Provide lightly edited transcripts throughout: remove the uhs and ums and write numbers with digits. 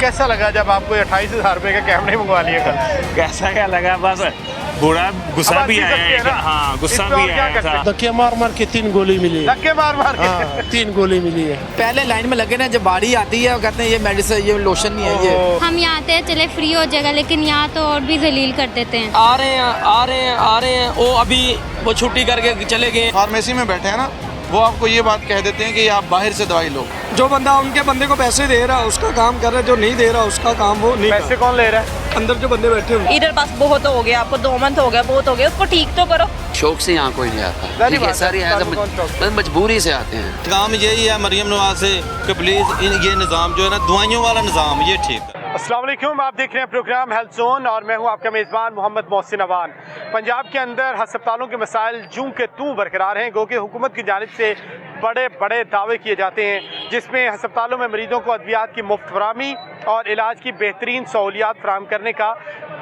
कैसा लगा जब आपको 28,000 रुपए का कैमरे मंगवा लिए कल? कैसा क्या लगा, बस बुरा गुस्सा भी आया है। हाँ, गुस्सा भी आया था। धक्के मार मार के 3 गोली मिली है। धक्के मार मार के हाँ, 3 गोली मिली है। पहले लाइन में लगे ना, जब बारी आती है कहते हैं ये मेडिसिन, ये लोशन नहीं है ये। हम यहाँ आते हैं चले फ्री हो जाएगा, लेकिन यहाँ तो और भी जलील कर देते हैं। आ रहे हैं वो अभी वो छुट्टी करके चले गए। फार्मेसी में बैठे हैं ना, वो आपको ये बात कह देते हैं कि आप बाहर से दवाई लो। जो बंदा उनके बंदे को पैसे दे रहा है उसका काम कर रहा है, जो नहीं दे रहा उसका काम वो नहीं। पैसे कौन ले रहा है? अंदर जो बंदे बैठे हुए। इधर बस बहुत हो गया, आपको 2 मंथ हो गया, बहुत हो गया, उसको ठीक तो करो। शौक से यहाँ कोई नहीं आता, ठीक है, सारी मजबूरी से आते हैं। काम यही है मरियम नवाज से कि प्लीज ये निज़ाम जो है ना, दवाइयों वाला निज़ाम, ये ठीक है। अस्सलाम वालेकुम, आप देख रहे हैं प्रोग्राम हेल्थ जोन और मैं हूं आपका मेज़बान मोहम्मद मोहसिन अवान। पंजाब के अंदर हस्पतालों के मसाइल जूं के तूं बरकरार हैं, क्योंकि हुकूमत की जानिब से बड़े बड़े दावे किए जाते हैं, जिसमें हस्पतालों में मरीजों को अद्वियात की मुफ्त फराहमी और इलाज की बेहतरीन सहूलियात फराहम करने का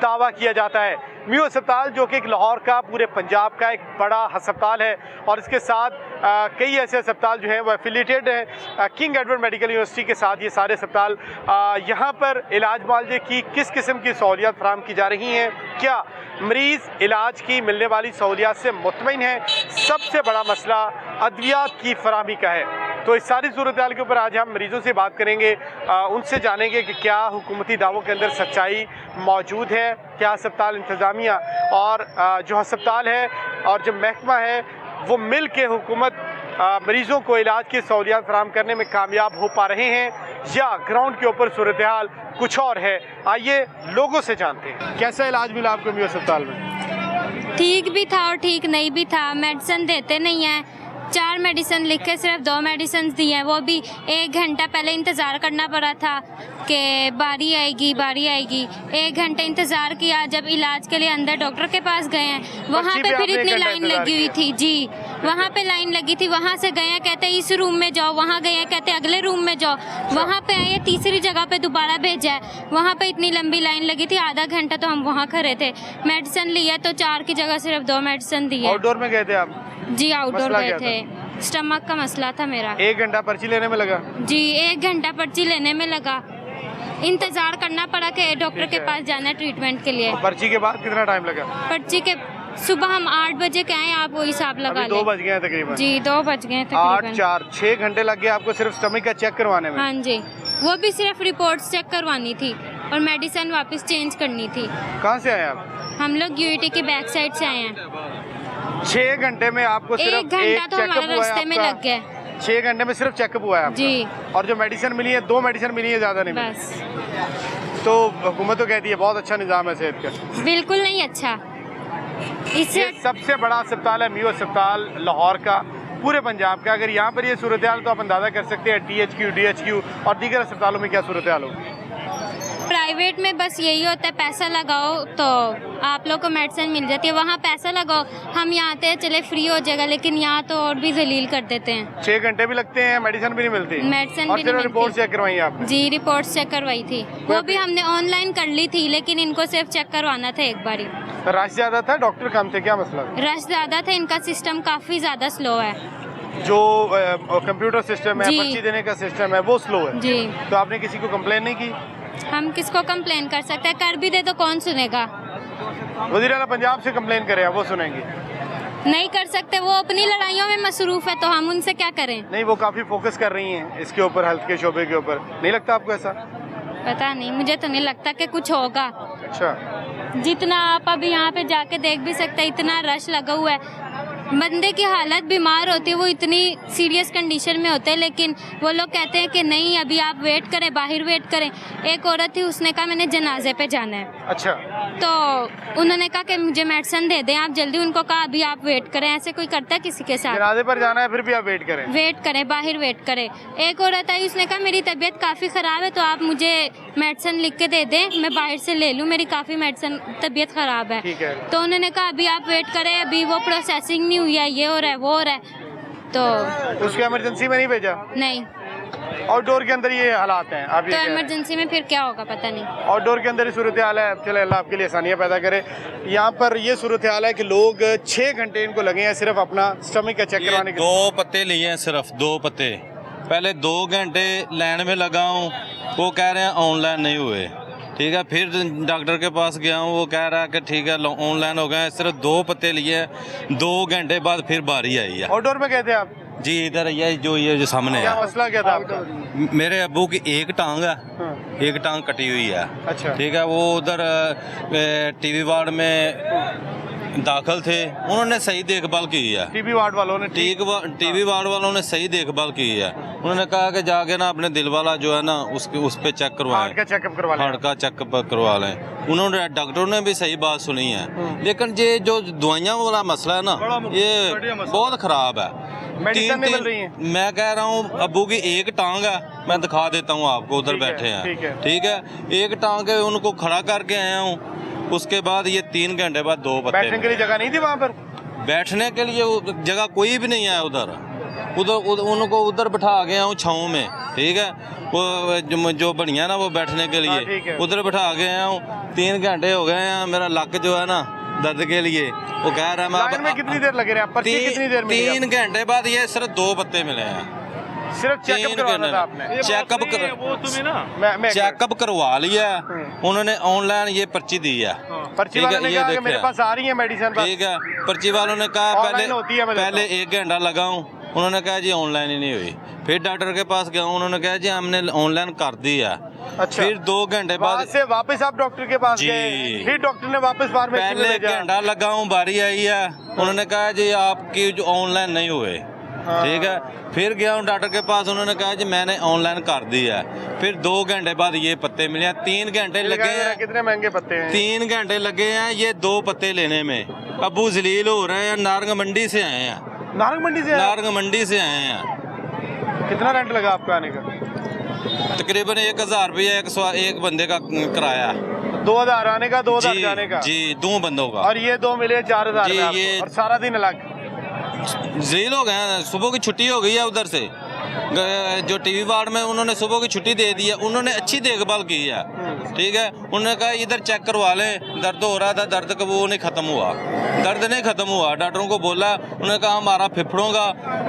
दावा किया जाता है। म्यू अस्पताल जो कि एक लाहौर का, पूरे पंजाब का एक बड़ा हस्पताल है और इसके साथ कई ऐसे अस्पताल जो हैं वो एफिलिएटेड हैं किंग एडवर्ड मेडिकल यूनिवर्सिटी के साथ। ये सारे अस्पताल यहाँ पर इलाज मुआवजे की किस किस्म की सहूलियात फराहम की जा रही हैं, क्या मरीज़ इलाज की मिलने वाली सहूलियात से मुतमईन है? सबसे बड़ा मसला अद्वियात की फराहमी का है। तो इस सारी सूरत हाल के ऊपर आज हम मरीज़ों से बात करेंगे, उनसे जानेंगे कि क्या हुकूमती दावों के अंदर सच्चाई मौजूद है, क्या अस्पताल इंतज़ामिया और जो अस्पताल है और जो महकमा है वो मिल के हुकूमत मरीज़ों को इलाज की सहूलियात फराहम करने में कामयाब हो पा रहे हैं या ग्राउंड के ऊपर सूरत हाल कुछ और है। आइए लोगों से जानते हैं। कैसा इलाज मिला आपको म्यू अस्पताल में? ठीक भी था और ठीक नहीं भी था। मेडिसिन देते नहीं हैं, 4 मेडिसिन लिख के सिर्फ 2 मेडिसिन दी हैं, वो भी 1 घंटा पहले इंतज़ार करना पड़ा था कि बारी आएगी बारी आएगी। 1 घंटे इंतज़ार किया, जब इलाज के लिए अंदर डॉक्टर के पास गए हैं वहाँ पे फिर इतनी लाइन लगी हुई थी जी, वहाँ पे लाइन लगी थी। वहाँ से गए हैं, कहते इस रूम में जाओ, वहाँ गए हैं, कहते अगले रूम में जाओ, वहाँ पे आए, तीसरी जगह पे दोबारा भेजा है, वहाँ पे इतनी लंबी लाइन लगी थी, आधा घंटा तो हम वहाँ खड़े थे। मेडिसिन लिया तो 4 की जगह सिर्फ 2 मेडिसिन दी है। आउटडोर में गए थे आप? जी आउटडोर गए थे, स्टमक का मसला था मेरा। 1 घंटा पर्ची लेने में लगा? जी 1 घंटा पर्ची लेने में लगा, इंतजार करना पड़ा कि डॉक्टर के पास जाना है ट्रीटमेंट के लिए। पर्ची के बाद कितना टाइम लगा? पर्ची के सुबह हम 8 बजे के आए, आप वो हिसाब लगा लें। 2 बज गए हैं तकरीबन? जी 2 बज गए 8, 4, 6 घंटे लग गए आपको सिर्फ स्टमक का चेक करवाने में? हाँ जी, वो भी सिर्फ रिपोर्ट्स चेक करवानी थी और मेडिसिन वापस चेंज करनी थी। कहाँ से आए आप? हम लोग यूईटी की बैक साइड से आए हैं। 6 घंटे में आपको सिर्फ 1 घंटा तो हमारे रास्ते में लग गया। 6 घंटे में सिर्फ चेकअप हुआ है आपका? जी। और जो मेडिसिन मिली है, 2 मेडिसिन मिली है, ज़्यादा नहीं मिली? बस। तो हुकूमत तो कहती है बहुत अच्छा निज़ाम है सेहत का। बिल्कुल नहीं अच्छा। इससे ये सबसे बड़ा अस्पताल है म्यू अस्पताल लाहौर का, पूरे पंजाब का। अगर यहाँ पर ये सूरत हाल तो आप अंदाज़ा कर सकते हैं THQ, DHQ और दीगर अस्पतालों में क्या सूरत हाल होगी। प्राइवेट में बस यही होता है, पैसा लगाओ तो आप लोग को मेडिसिन मिल जाती है, वहाँ पैसा लगाओ। हम यहाँ आते हैं चले फ्री हो जाएगा, लेकिन यहाँ तो और भी जलील कर देते हैं। 6 घंटे भी लगते हैं, मेडिसिन भी नहीं मिलती? मेडिसिन भी नहीं मिलती। रिपोर्ट चेक करवाई आपने? जी, रिपोर्ट चेक करवाई थी, वो भी हमने ऑनलाइन कर ली थी, लेकिन इनको सिर्फ चेक करवाना था एक बारी। रश ज़्यादा था, डॉक्टर कम थे, क्या मसला था? रश ज़्यादा था, इनका सिस्टम काफ़ी ज़्यादा स्लो है। जो कंप्यूटर सिस्टम है, पर्ची देने का सिस्टम है, वो स्लो है जी। तो आपने किसी को कंप्लेन नहीं की? हम किसको कंप्लेन कर सकते हैं, कर भी दे तो कौन सुनेगा? वज़ीर आला पंजाब से कंप्लेन करें, वो सुनेंगे? नहीं कर सकते, वो अपनी लड़ाइयों में मसरूफ है, तो हम उनसे क्या करें? नहीं, वो काफ़ी फोकस कर रही हैं इसके ऊपर, हेल्थ के शोबे के ऊपर। नहीं लगता आपको ऐसा? पता नहीं, मुझे तो नहीं लगता कि कुछ होगा। अच्छा। जितना आप अभी यहाँ पे जाके देख भी सकते हैं, इतना रश लगा हुआ है, बंदे की हालत बीमार होती है, वो इतनी सीरियस कंडीशन में होते हैं, लेकिन वो लोग कहते हैं कि नहीं अभी आप वेट करें, बाहर वेट करें। एक औरत थी, उसने कहा मैंने जनाजे पे जाना है। अच्छा। तो उन्होंने कहा कि मुझे मेडिसिन दे दें आप जल्दी, उनको कहा अभी आप वेट करें। ऐसे कोई करता है किसी के साथ? जनाजे पर जाना है फिर भी आप वेट करें? वेट करें, बाहर वेट करें। एक औरत आई, उसने कहा मेरी तबीयत काफ़ी ख़राब है, तो आप मुझे मेडिसिन लिख के दे दें, मैं बाहर से ले लूँ, मेरी काफ़ी मेडिसिन तबीयत ख़राब है। ठीक है। तो उन्होंने कहा अभी आप वेट करें, अभी वो प्रोसेसिंग नहीं हुई है, ये हो रहा है वो हो रहा है। तो उसको इमरजेंसी में नहीं भेजा? नहीं, आउटडोर के अंदर ये हालात हैं। आप ये तो इमरजेंसी में फिर क्या होगा पता नहीं। आउटडोर के अंदर ही सूरत हाल है। चले अल्लाह आपके लिए आसानियाँ पैदा करे। यहाँ पर ये सूरत हाल है कि लोग 6 घंटे इनको लगे हैं सिर्फ अपना स्टमक का चेक करवाने के। 2 पत्ते लिए हैं, सिर्फ 2 पत्ते। पहले 2 घंटे लाइन में लगा हूँ, वो कह रहे हैं ऑनलाइन नहीं हुए। ठीक है, फिर डॉक्टर के पास गया हूँ, वो कह रहा है कि ठीक है ऑनलाइन हो गए। सिर्फ 2 पत्ते लिए, 2 घंटे बाद फिर बारी आई है। आउटडोर में गए थे आप? जी इधर ये जो सामने क्या है। मसला क्या था आपका? मेरे अब्बू की एक टांग है, एक टांग कटी हुई है। अच्छा। ठीक है, वो उधर टीवी वार्ड में दाखिल थे, उन्होंने सही देखभाल की है। टीबी वार्ड वालों ने टीवी वार्ड वालों ने सही देखभाल की है। उन्होंने कहा कि जाके ना अपने दिल वाला जो है ना उस पे चेक करवाएं, हार्ट का चेकअप करवा लें। हार्ट का चेकअप करवा लें। उन्होंने डॉक्टरों ने भी सही बात सुनी है। लेकिन ये जो दवाइयाँ वाला मसला है ना, ये बहुत ख़राब है। मेडिसिन नहीं मिल रही है। मैं कह रहा हूँ अब्बू की एक टांग है, मैं दिखा देता हूँ आपको, उधर बैठे हैं। ठीक है, एक टांग है, उनको खड़ा करके आया हूँ। उसके बाद ये 3 घंटे बाद 2 पत्ते। बैठने के लिए जगह नहीं थी वहाँ पर? बैठने के लिए जगह कोई भी नहीं है उधर उनको उधर बिठा गया हूँ छाँव में। ठीक है, वो जो बढ़िया ना वो बैठने के लिए उधर बिठा गया हूँ। 3 घंटे हो गए हैं, मेरा लक जो है ना दर्द के लिए वो कह रहा है लाइन में कितनी देर लगे रहे आप? पर्ची कितनी देर में? 3 घंटे बाद ये सिर्फ 2 पत्ते मिले हैं। सिर्फ चेकअप करवाना था आपने? चेकअप करवा लिया, उन्होंने ऑनलाइन ये पर्ची दी है। पर्ची वाले ने कहा कि मेरे पास आ रही है मेडिसिन। ठीक है, पर्ची वालों ने कहा पहले 1 घंटा लगाऊं, उन्होंने कहा जी ऑनलाइन ही नहीं हुई। फिर डॉक्टर के पास गया, उन्होंने कहा जी हमने ऑनलाइन कर दी है। अच्छा। फिर 2 घंटे बाद से वापस आप डॉक्टर के पास गए, फिर डॉक्टर ने वापस पहले 1 घंटा लगाऊं, बारी आई है, उन्होंने कहा जी आपकी जो ऑनलाइन नहीं हुए। ठीक है, फिर गया हूँ डॉक्टर के पास, उन्होंने कहा जी मैंने ऑनलाइन कर दी है। फिर 2 घंटे बाद ये पत्ते मिले हैं। 3 घंटे लगे हैं। कितने महंगे पत्ते हैं? 3 घंटे लगे हैं ये 2 पत्ते लेने में। अब्बू जलील हो रहे हैं। नारंग मंडी से आए हैं। नारंग मंडी से? नारंग मंडी से आए हैं। कितना रेंट लगा आपका आने का? तकरीबन 1000 रुपया एक बंदे का किराया। 2000 आने का, 2000 जाने का? जी, 2 बंदों का। और ये 2 मिले 4000 जी, ये और सारा दिन अलग? जेल हो गए हैं। सुबह की छुट्टी हो गई है उधर से, जो टीवी वार्ड में उन्होंने सुबह की छुट्टी दे दी है। उन्होंने अच्छी देखभाल की है। ठीक है, उन्होंने कहा इधर चेक करवा लें, दर्द हो रहा था, दर्द का वो नहीं खत्म हुआ, दर्द नहीं खत्म हुआ। डॉक्टरों को बोला, उन्होंने कहा हमारा फेफड़ों का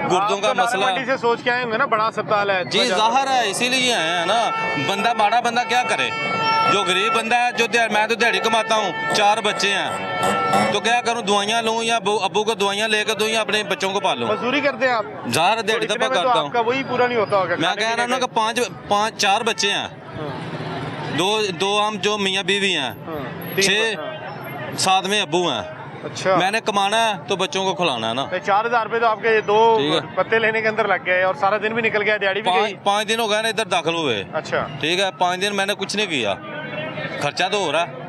गुर्दों का मसला मंडी से सोच के आए होंगे ना, बड़ा अस्पताल है। जी जाहिर है, इसीलिए आए हैं ना। बंदा माड़ा बंदा क्या करे, जो गरीब बंदा है, जो मैं तो दिहाड़ी कमाता हूँ, 4 बच्चे हैं, तो क्या करूँ, दवाइयाँ लूँ या अब्बू को दवाइयाँ लेकर दूँ या अपने बच्चों को पालूँ? मजदूरी करते हैं आप? ज़ाहिर दिहाड़ी तो मैं करता हूँ। आपका वही पूरा नहीं होता होगा? मैं कह रहा हूँ कि 4 बच्चे हैं, 2 हम जो मियाँ बीवी हैं, 6 साथ में अब्बू हैं। अच्छा। मैंने कमाना है तो बच्चों को खिलाना है ना। 4000 रुपए तो आपके 2 पत्ते लेने के अंदर लग गए और सारा दिन भी निकल गया, दिहाड़ी भी गई। 5 दिन हो गए ना इधर दाखिल हुए। अच्छा। ठीक है, 5 दिन मैंने कुछ नहीं किया, खर्चा तो हो रहा है।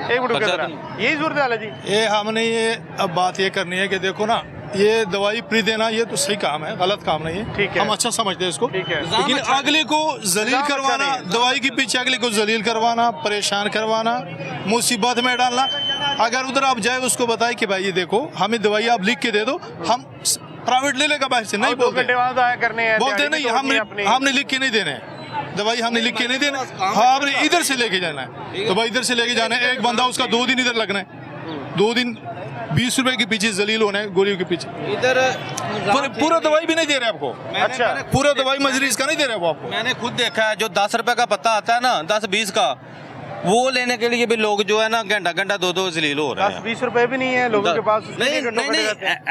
एक मिनट, यही सूरत हाल है जी। ये हमने ये अब बात ये करनी है कि देखो ना, ये दवाई फ्री देना ये तो सही काम है, गलत काम नहीं है। ठीक है, हम अच्छा समझते हैं इसको। ठीक है, लेकिन अगले को जलील करवाना, दवाई के पीछे अगले को जलील करवाना, परेशान करवाना, मुसीबत में डालना। अगर उधर आप जाए उसको बताए कि भाई ये देखो हमें दवाई आप लिख के दे दो, हम प्राइवेट ले लेगा बाहर से, नहीं बोलते नहीं, हमने लिख के नहीं देने दवाई, हमने लिख के नहीं देना। हाँ, हमने इधर से लेके जाना है, तो भाई इधर से लेके जाना है। एक बंदा उसका 2 दिन इधर लगना है, 2 दिन 20 रुपए के पीछे जलील होना है, गोलियों के पीछे। इधर पूरा दवाई भी नहीं दे रहे आपको। अच्छा, पूरा दवाई मजरीज का नहीं दे रहे वो आपको। मैंने खुद देखा है, जो 10 रुपए का पत्ता आता है ना, 10-20 का, वो लेने के लिए भी लोग जो है ना घंटा 2 जलील हो रहे हैं। 10-20 रुपए भी नहीं है लोगों के पास। नहीं,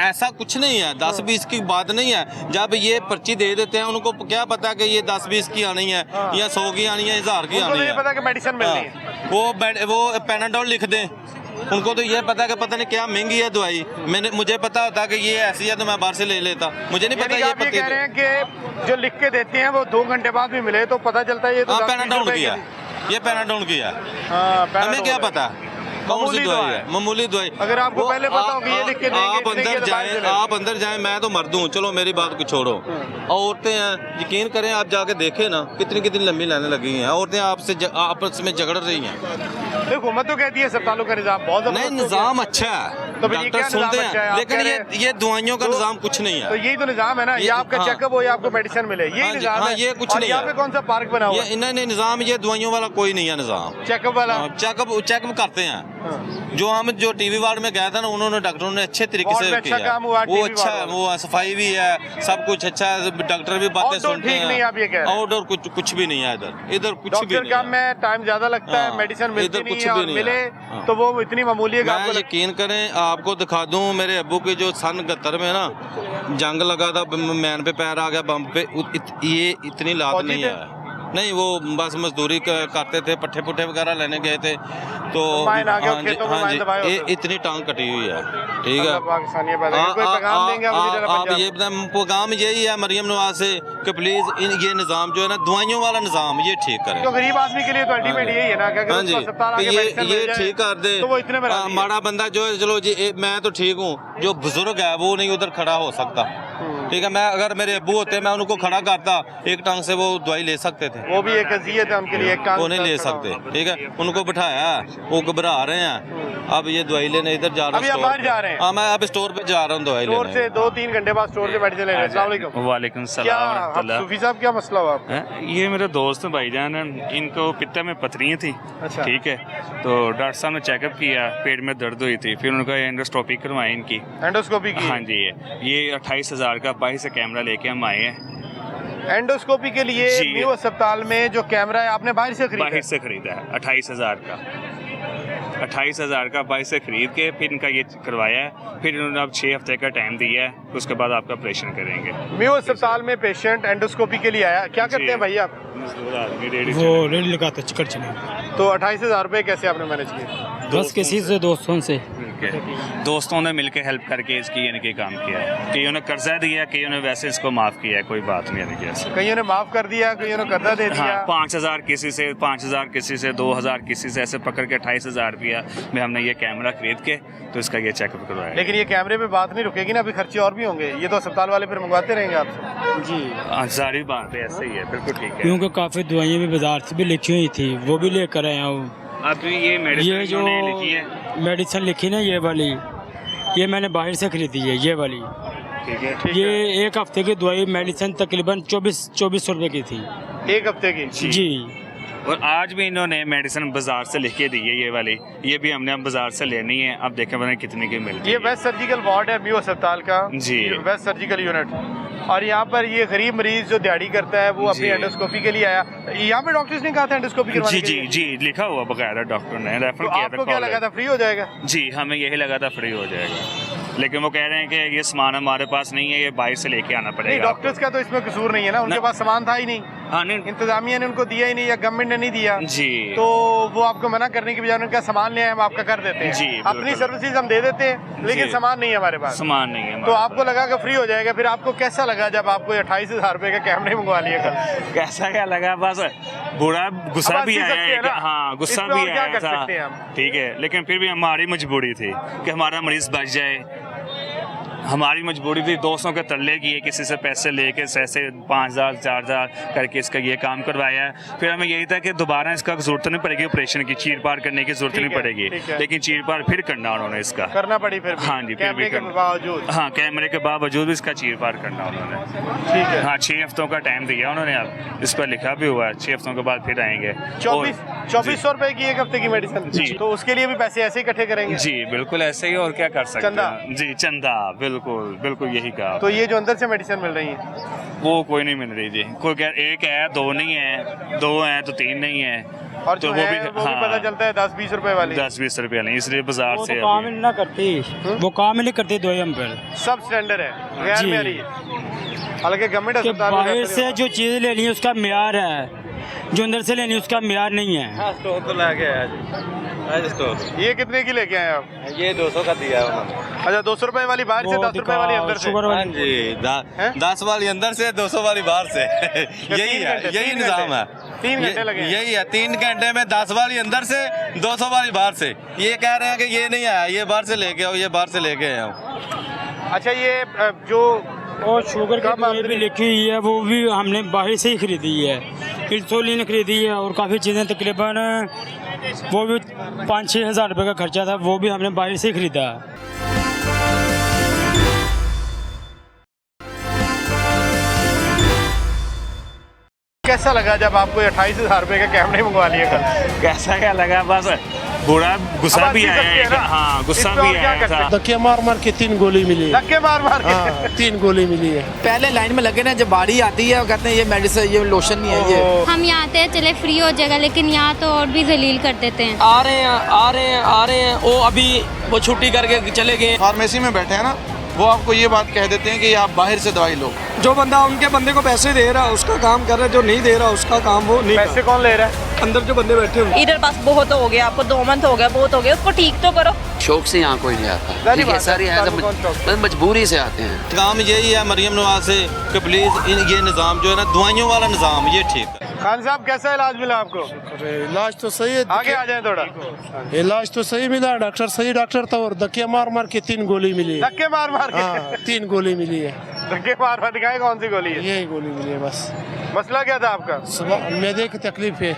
ऐसा कुछ नहीं है, 10-20 की बात नहीं है। जब ये पर्ची दे देते हैं, उनको क्या पता कि ये 10-20 की आनी है या 100 की आनी है, 1000 की आनी है। पता कि मेडिसिन मिलनी है, वो पैनाडोल लिख दें, उनको तो ये पता कि पता नहीं क्या महंगी है दवाई। मुझे पता होता कि ये ऐसी है तो मैं बाहर से ले लेता, मुझे नहीं पता। ये पता कह रहे हैं कि जो लिख के देते हैं वो 2 घंटे बाद भी मिले तो पता चलता है ये तो पैनाडोल किया, ये पैनाडोल किया। हमें क्या पता कौन सी दवाई है, मामूली दवाई। अगर आपको पहले पता हो कि ये लिख के देंगे, आप अंदर जाएं, मैं तो मर दूं, चलो मेरी बात को छोड़ो। औरतें हैं, यकीन करें आप जाके देखें ना, कितनी लंबी लाइनें लगी हैं। औरतें आपस में झगड़ रही हैं। हुकूमत तो कहती है अस्पतालों का निजाम बहुत नहीं, निजाम अच्छा है, तो डॉक्टर सुनते हैं, लेकिन ये दवाइयों का निजाम कुछ नहीं है। तो यही तो निजाम है ना, ये आपका चेकअप हो या आपको मेडिसिन मिले, यही निजाम है। ये कुछ नहीं है। कौन सा पार्क बना हुआ है? नहीं, निजाम ये दवाइयों वाला कोई नहीं है निजाम। चेकअप वाला चेकअप करते हैं। जो हम जो टीवी वार्ड में गया था ना, उन्होंने डॉक्टरों ने अच्छे तरीके वार्ड से में अच्छा किया। काम हुआ, वो टीवी अच्छा वार्ड में। वो सफाई भी है, सब कुछ अच्छा है, डॉक्टर भी बातें आउटडोर सुनते ठीक नहीं है, आप ये कह हैं। रहे हैं। आउटडोर कुछ भी नहीं है इधर कुछ भी डॉक्टर नहीं काम है। में टाइम ज्यादा लगता है, हाँ, मेडिसिन मिलती इधर नहीं कुछ है, भी और नहीं मिले है। हाँ। तो वो इतनी मामूली है कि मैं आपको यकीन करें, आपको दिखा दूं, मेरे अब्बू के जो सन 71 में ना जंग लगा था, मैन पे पैर आ गया बम पे, ये इतनी लात फौजी नहीं थे? है। नहीं, वो बस मजदूरी करते थे, पट्टे पुट्टे वगैरह लेने गए थे तो माइन आ गया, हाँ जी, खेतों में हाँ माइन जी, दबाए ये होते थे। इतनी टांग कटी हुई है। ठीक है, अल्लाह पाकिस्तानियों पैदा करे। कोई पैगाम देंगे आप मुझे जरा आप पंजाब ये को? बताएं, पैगाम यही है मरियम नवाज से कि प्लीज ये निज़ाम जो है ना, दवाइयों वाला निज़ाम ये ठीक करें। तो गरीब आदमी के लिए तो अल्टीमेट यही है ना कि अगर हाँ उसको जी, अस्पताल आके तो मेडिसिन मिल ये जाए, ठीक कर दे तो वो इतने में राजी है। माड़ा बंदा जो है, चलो जी मैं तो ठीक हूँ, जो बुजुर्ग है वो नहीं उधर खड़ा हो सकता। ठीक है, मैं अगर मेरे अब्बू होते मैं उनको खड़ा करता, एक टांग से वो दवाई ले सकते थे। वो भी एक अजियत है उनके लिए, एक टांग वो नहीं से ले खड़ा सकते। होना। ठीक है, उनको बिठाया, वो घबरा रहे हैं। अब ये दवाई लेने इधर जा रहा अभी आप बाहर जा रहे हैं? हाँ, मैं अब स्टोर पे जा रहा हूँ दवाई स्टोर लेने। से 2-3 घंटे बाद स्टोर से मेडिसिन ले रहे हैं। अस्सलाम वालेकुम। वालेकुम क्या सलाम आप रहमतुल्लाह। सूफी साहब, क्या मसला हुआ आपको? हैं? ये मेरे दोस्त हैं भाईजान, इनको पित्ते में पथरियाँ थी। अच्छा। ठीक है, तो डॉक्टर साहब ने चेकअप किया, पेट में दर्द हुई थी, फिर उनका एंडोस्कोपी करवाई इनकी। एंडोस्कोपी की? हाँ जी, ये 28,000 का बाहर से कैमरा लेके हम आए हैं। एंडोस्कोपी के लिए जी। न्यू अस्पताल में जो कैमरा है आपने बाहर से खरीदा बाहर है? से खरीदा है 28,000 का। 28,000 का बाहर से खरीद के फिर इनका ये करवाया है। फिर इन्होंने अब 6 हफ्ते का टाइम दिया है, उसके बाद आपका ऑपरेशन करेंगे। न्यू अस्पताल में पेशेंट एंडोस्कोपी के लिए आया, क्या करते जी। हैं भाई आप? वो रेडी लगाते चिकट चले तो 28,000 रुपये कैसे आपने मैनेज किए? बस किसी से दोस्तों से दोस्तों ने मिलकर हेल्प करके इसकी यानी कि काम किया है। कईयों ने कर्जा दिया, कईयों ने वैसे इसको माफ़ किया है, कोई बात नहीं यानी कि ऐसे। कईयों ने माफ कर दिया, कईयों ने कर्जा दे दिया। हाँ, 5,000 किसी से, 5,000 किसी से, 2,000 किसी से, ऐसे पकड़ के 28,000 रुपया में हमने ये कैमरा खरीद के तो इसका ये चेकअप करवाया। लेकिन ये कैमरे पे बात नहीं रुकेगी ना, अभी खर्चे और भी होंगे। ये तो अस्पताल वाले फिर मंगवाते रहेंगे आपसे। जी, सारी बात है, ऐसे ही है, बिल्कुल ठीक है। क्योंकि काफ़ी दवाइयाँ भी बाजार से भी लिखी हुई थी, वो भी लेकर आए हैं। अब ये मेडिसिन ये जो इन्होंने लिखी है, मेडिसिन लिखी ना, ये वाली, ये मैंने बाहर से खरीदी है, ये वाली। ठीक है, ये एक हफ्ते की दवाई मेडिसिन तकरीबन 2400 रुपये की थी। एक हफ्ते की? जी। और आज भी इन्होंने मेडिसिन बाजार से लिख के दी है, ये वाली, ये भी हमने अब बाजार से लेनी है। अब देखें पता नहीं कितने की मिलती ये है। वेस्ट सर्जिकल वार्ड है न्यू अस्पताल का। जी। West surgical unit. और यहाँ पर ये गरीब मरीज जो दिहाड़ी करता है वो अपनी जी। एंडोस्कोपी के लिए आया। यहाँ पे डॉक्टर्स ने कहा था एंडोस्कोपी करवाने जी के जी लिए। जी, लिखा हुआ बकायदा डॉक्टर ने रेफर तो किया था। आपको क्या कॉलेज। लगा था फ्री हो जाएगा? जी, हमें यही लगा था फ्री हो जाएगा, लेकिन वो कह रहे हैं कि ये सामान हमारे पास नहीं है, ये बाहर से लेके आना नहीं, पड़ेगा। डॉक्टर्स का तो इसमें कसूर नहीं है ना, उनके ना। पास सामान था ही नहीं, हाँ नहीं, इंतजामिया ने उनको दिया ही नहीं या गवर्नमेंट ने नहीं दिया। जी। तो वो आपको मना करने की बजाय उनका सामान ले आए, हम आपका कर देते हैं। जी, बिल्कुल। अपनी सर्विसेज हम दे देते हैं, लेकिन जी। सामान नहीं है हमारे पास। सामान नहीं है तो हमारे आपको लगा कि फ्री हो जाएगा, फिर आपको कैसा लगा जब आपको 28,000 रुपए का कैमरे मंगवा लिया कल? पास। कैसा क्या लगा, बस बुरा गुस्सा अब भी हंस सकते आया हैं ना? हाँ, गुस्सा इसमें और भी क्या आया कर था। सकते हैं हम? ठीक है, लेकिन फिर भी हमारी मजबूरी थी कि हमारा मरीज बच जाए। हमारी मजबूरी थी, दोस्तों के तल्ले किए, किसी से पैसे लेके ऐसे 5,000 4,000 करके इसका ये काम करवाया है। फिर हमें यही था कि दोबारा इसका जरूरत नहीं पड़ेगी, ऑपरेशन की चीर पार करने की जरूरत ठीक नहीं है, पड़ेगी, ठीक है। लेकिन चीर पार फिर करना उन्होंने इसका करना पड़ी फिर भी? हाँ जी, फिर कैमरे भी के करना। बावजूद? हाँ, कैमरे के बावजूद भी इसका चीर पार करना उन्होंने। ठीक है। हाँ, 6 हफ्तों का टाइम दिया उन्होंने, अब इस पर लिखा भी हुआ है 6 हफ्तों के बाद फिर आएंगे। 2400 रुपए की एक हफ्ते की मेडिसिन? जी। तो उसके लिए भी पैसे ऐसे ही इकट्ठे करेंगे? जी बिल्कुल ऐसे ही, और क्या कर सकते चंदा? हैं। जी, चंदा, बिल्कुल बिल्कुल यही कहा। तो ये जो अंदर से मेडिसिन मिल रही है वो कोई नहीं मिल रही जी, कोई एक है, 2 नहीं है, 2 हैं तो 3 नहीं है। और जो तो है वो भी पता चलता है 10-20 रुपए वाली। 10-20 रुपया नहीं, इसलिए बाजार वो से तो काम ही अभी- ना करती, वो काम ही नहीं करती दवाई हम पर। सब स्टैंडर्ड है, गैर जी। मेरी। हालांकि गवर्नमेंट कि अस्पताल में बाहर रहते से हैं। जो चीज़ लेनी है उसका म्यार है, जो अंदर से लेनी है उसका म्यार नहीं है। स्टोर तो ला गया आज स्टोर। ये कितने की लेके आए आप? ये 200 का दिया उन्होंने। अच्छा, 200 रुपए वाली बाहर से, वो 10 रुपए वाली अंदर से? शुगर हाँ वाली। जी, हैं? 10 वाली अंदर से, 200 वाली बाहर से। यही है, यही निज़ाम है। 3 घंटे लगे हैं। यही है, 3 घंटे में 10 वाली अंदर से, 200 वाली बाहर से। ये कह रहे हैं कि ये नहीं आया, ये बाहर से लेके आओ, ये बाहर से लेके आओ। अच्छा, ये जो और शुगर की कम दवाई आमदनी- भी लिखी हुई है, वो भी हमने बाहर से ही खरीदी है। इंसुलिन खरीदी है और काफ़ी चीज़ें, तकरीबन वो भी 5-6 हज़ार रुपये का खर्चा था, वो भी हमने बाहर से ही खरीदा। कैसा लगा जब आपको 28,000 रुपए का कैमरे मंगवा लिया कल? कैसा क्या लगा, बस बुरा गुस्सा अब भी अच्छी आया सकते हैं ना? है, हाँ गुस्सा इसमें और भी क्या आया कर था। धक्के मार मार के 3 गोली मिली। धक्के मार मार के हाँ 3 गोली मिली है। पहले लाइन में लगे ना, जब बारी आती है वो कहते हैं ये मेडिसिन, ये लोशन नहीं है ये। हम यहाँ आते हैं चले फ्री हो जाएगा, लेकिन यहाँ तो और भी जलील कर देते हैं। आ रहे हैं आ रहे हैं आ रहे हैं, वो अभी वो छुट्टी करके चले गए। फार्मेसी में बैठे हैं ना, वो आपको ये बात कह देते हैं कि आप बाहर से दवाई लो। जो बंदा उनके बंदे को पैसे दे रहा है उसका काम कर रहा है, जो नहीं दे रहा उसका काम वो नहीं। पैसे कौन ले रहा है? अंदर जो बंदे बैठे हैं इधर बस बहुत हो गया, आपको 2 मंथ हो गया, बहुत हो गया, उसको ठीक तो करो। शौक से यहाँ कोई नहीं आता, जारी ठीक है बात है, सर, यहाँ अस्पताल में कौन शौक से? बस मजबूरी से आते हैं। काम यही है मरियम नवाज से कि प्लीज़ ये निज़ाम जो है ना, दवाइयों वाला निज़ाम, ये ठीक है। खान साहब कैसा इलाज मिला आपको? इलाज तो सही है, आगे आ जाए थोड़ा। इलाज तो सही मिला, डॉक्टर सही डॉक्टर था, और धक्के मार मार के 3 गोली मिली। धक्के मार मार के हाँ 3 गोली मिली है। धक्के मार मार दिखाए कौन सी गोली है? यही गोली मिली है बस। मसला क्या था आपका? सुबह मैदे की तकलीफ है,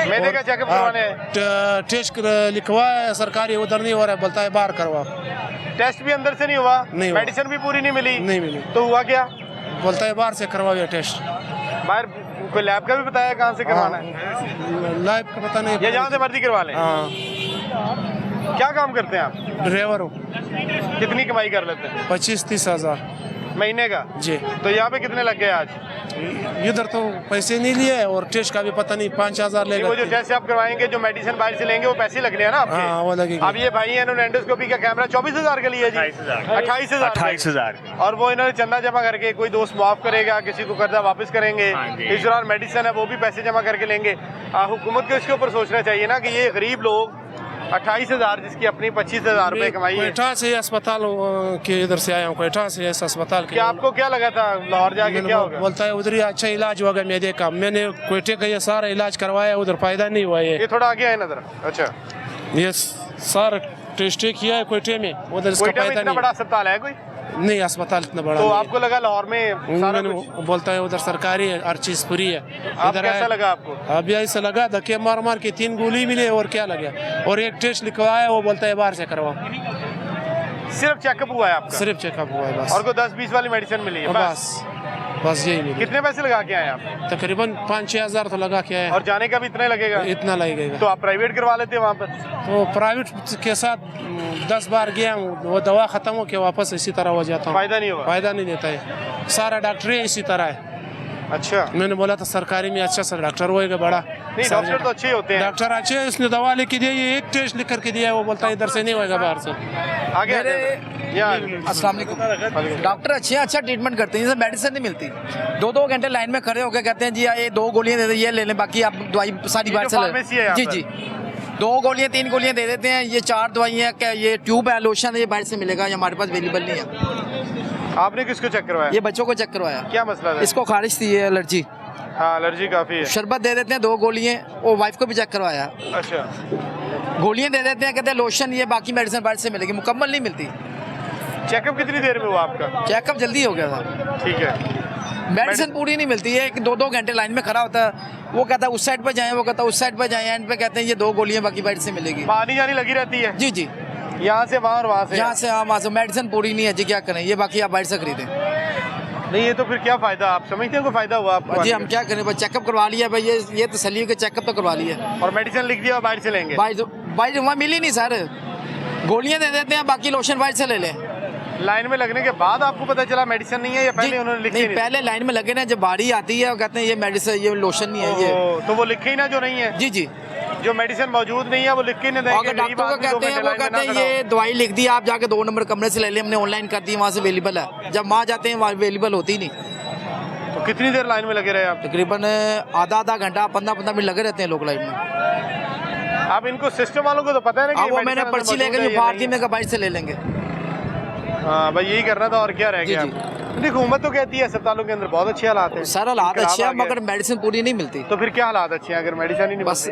मैदे का चेकअप करवाने हैं। टेस्ट लिखवा है सरकारी, उधर नहीं हो रहा है, बोलता है बाहर करवा। टेस्ट भी अंदर से नहीं हुआ, नहीं हुआ। मेडिसिन भी पूरी नहीं मिली। नहीं मिली, तो हुआ क्या? बोलता है बाहर से करवाओ टेस्ट। बाहर कोई लैब का भी बताया कहाँ से करवाना है? लाइव का पता नहीं, ये जहाँ से मर्जी करवा लें। हाँ क्या काम करते हैं आप? ड्राइवर हूँ। कितनी कमाई कर लेते हैं 25-30 हज़ार महीने का? जी। तो यहाँ पे कितने लग गए आज? इधर तो पैसे नहीं लिए, और टेस्ट का भी पता नहीं, 5,000 नहीं, वो जो लेगा। टेस्ट आप करवाएंगे, जो मेडिसिन बाहर से लेंगे, वो पैसे लगने हैं ना आपके? हाँ वो लगेगा। अब ये भाई है, इन्होंने एंडोस्कोपी का कैमरा 24,000 का लिया जी। 28,000 28,000 और वो इन्होंने चंदा जमा करके, कोई दोस्त माफ करेगा, किसी को कर्जा वापस करेंगे, इस दौरान मेडिसिन है वो भी पैसे जमा करके लेंगे। हुकूमत को इसके ऊपर सोचना चाहिए ना कि ये गरीब लोग 28,000 जिसकी अपनी 25,000 रुपए कमाई है। कोयटा से अस्पताल के इधर से आया हूँ, कोयटा से इस अस्पताल के। क्या आपको क्या लगा था लाहौर जाके क्या होगा? बोलता है उधर ही अच्छा इलाज होगा मैदे का। मैंने कोयटे का ये सारा इलाज करवाया, उधर फायदा नहीं हुआ। ये थोड़ा आगे है नजर। अच्छा, ये सारा टेस्ट किया है कोयटे में, उधर इसका कोयटा में फायदा इतना नहीं। बड़ा अस्पताल है कोई? नहीं अस्पताल इतना बड़ा तो नहीं आपको लगा लाहौर में सारा है। कुछ? बोलता है उधर सरकारी है, हर चीज फ्री है। आप इधर कैसा आया- लगा आपको? अभी ऐसा लगा, धक्के मार मार के 3 गोली मिले, और क्या लगे। और एक टेस्ट लिखवाया, वो बोलता है बाहर से करवाओ। सिर्फ चेकअप हुआ है आपका? सिर्फ चेकअप हुआ है बस। और कोई 10-20 वाली मेडिसिन मिली है? बस यही मिली। कितने पैसे लगा के आए आप? तकरीबन 5-6 हज़ार तो लगा के आए। और जाने का भी इतना ही लगेगा? इतना लगेगा। तो आप प्राइवेट करवा लेते वहाँ पर? तो प्राइवेट के साथ 10 बार गया हूँ, वो दवा खत्म हो के वापस इसी तरह हो जाता हूँ। फायदा नहीं हुआ? फायदा नहीं देता है, सारा डॉक्टर ही इसी तरह है। अच्छा, मैंने बोला था सरकारी में अच्छा सा डॉक्टर होएगा बड़ा। नहीं डॉक्टर तो अच्छे होते हैं। डॉक्टर अच्छे हैं, उसने दवा लिख के दी, ये एक टेस्ट लिख करके दिया है, वो बोलता है इधर से नहीं होएगा बाहर से। आगे अस्सलाम वालेकुम। डॉक्टर अच्छे हैं, अच्छा ट्रीटमेंट करते हैं, जैसे मेडिसिन नहीं मिलती। 2-2 घंटे लाइन में खड़े होकर कहते हैं जी ये 2 गोलियां दे दे, ये ले लें, बाकी आप दवाई सारी बाहर से फार्मेसी है ले। यहाँ जी पर? जी 2 गोलियां 3 गोलियां दे देते हैं, ये 4 दवाइयाँ, क्या ये ट्यूब है, लोशन है, ये बाहर से मिलेगा, ये हमारे पास अवेलेबल नहीं है। आपने किसको चेक करवाया? ये बच्चों को चेक करवाया। क्या मसला था? इसको खारिश थी, ये एलर्जी। हाँ एलर्जी काफी है। शरबत दे देते हैं 2 गोलियां, और वाइफ को भी चेक करवाया। अच्छा, गोलियां दे देते हैं, कहते हैं लोशन, ये बाकी मेडिसिन बाहर से मिलेगी, मुकम्मल नहीं मिलती। चेकअप कितनी देर में हुआ आपका? चेकअप जल्दी हो गया था। ठीक है। मेडिसिन पूरी नहीं मिलती है, 2-2 घंटे लाइन में खड़ा होता है, वो कहता है उस साइड पर जाएं, वो कहता है उस साइड पर जाएं, एंड पे कहते हैं ये 2 गोलियां बाकी बाहर से मिलेगी। आनी जानी लगी रहती है? जी जी, यहाँ से वहाँ और वहाँ से यहाँ से वहाँ से। मेडिसिन पूरी नहीं है जी, क्या करें, ये बाकी आप बाहर से खरीदें। नहीं, ये तो फिर क्या फायदा? आप समझते हैं कोई फायदा हुआ आपको? जी हम क्या करें, बस चेकअप करवा लिया भाई, ये तसल्ली के चेकअप तो करवा लिया। और मेडिसिन लिख दिया और बाहर से लेंगे? बाहर वहाँ मिली नहीं सर, गोलियाँ दे देते हैं, बाकी लोशन बाहर से ले लें। लाइन में लगने के बाद आपको पता चला मेडिसिन नहीं है, या पहले उन्होंने लिखी नहीं? पहले लाइन में लगे ना, जब बारी आती है वो कहते हैं ये मेडिसिन, ये लोशन नहीं है ये। तो वो लिखे ही ना जो नहीं है? जी जी, जो मेडिसिन मौजूद नहीं है वो लिख के नहीं देंगे। अगर डॉक्टर को कहते हैं, वो कहते हैं ये दवाई लिख दी, आप जाके 2 नंबर कमरे से ले लें, हमने ऑनलाइन कर दी, वहाँ से अवेलेबल है। जब वहाँ जाते हैं वहाँ अवेलेबल होती नहीं। तो कितनी देर लाइन में लगे रहे आप? तकरीबन आधा घंटा, 15 मिनट लगे रहते हैं लोग लाइन में। अब इनको सिस्टम वालों को तो पता है ना कि वो मैंने पर्ची लेकर फाड़ दी, मैं कहा बाहर से ले लेंगे। हाँ भाई यही करना था, और क्या रह गया? देखो हुकूमत तो कहती है अस्पतालों के अंदर बहुत अच्छे हालात हैं, सारा हालात अच्छे हैं, मगर मेडिसिन पूरी नहीं मिलती। तो फिर क्या हालात अच्छे हैं अगर मेडिसिन ही नहीं बस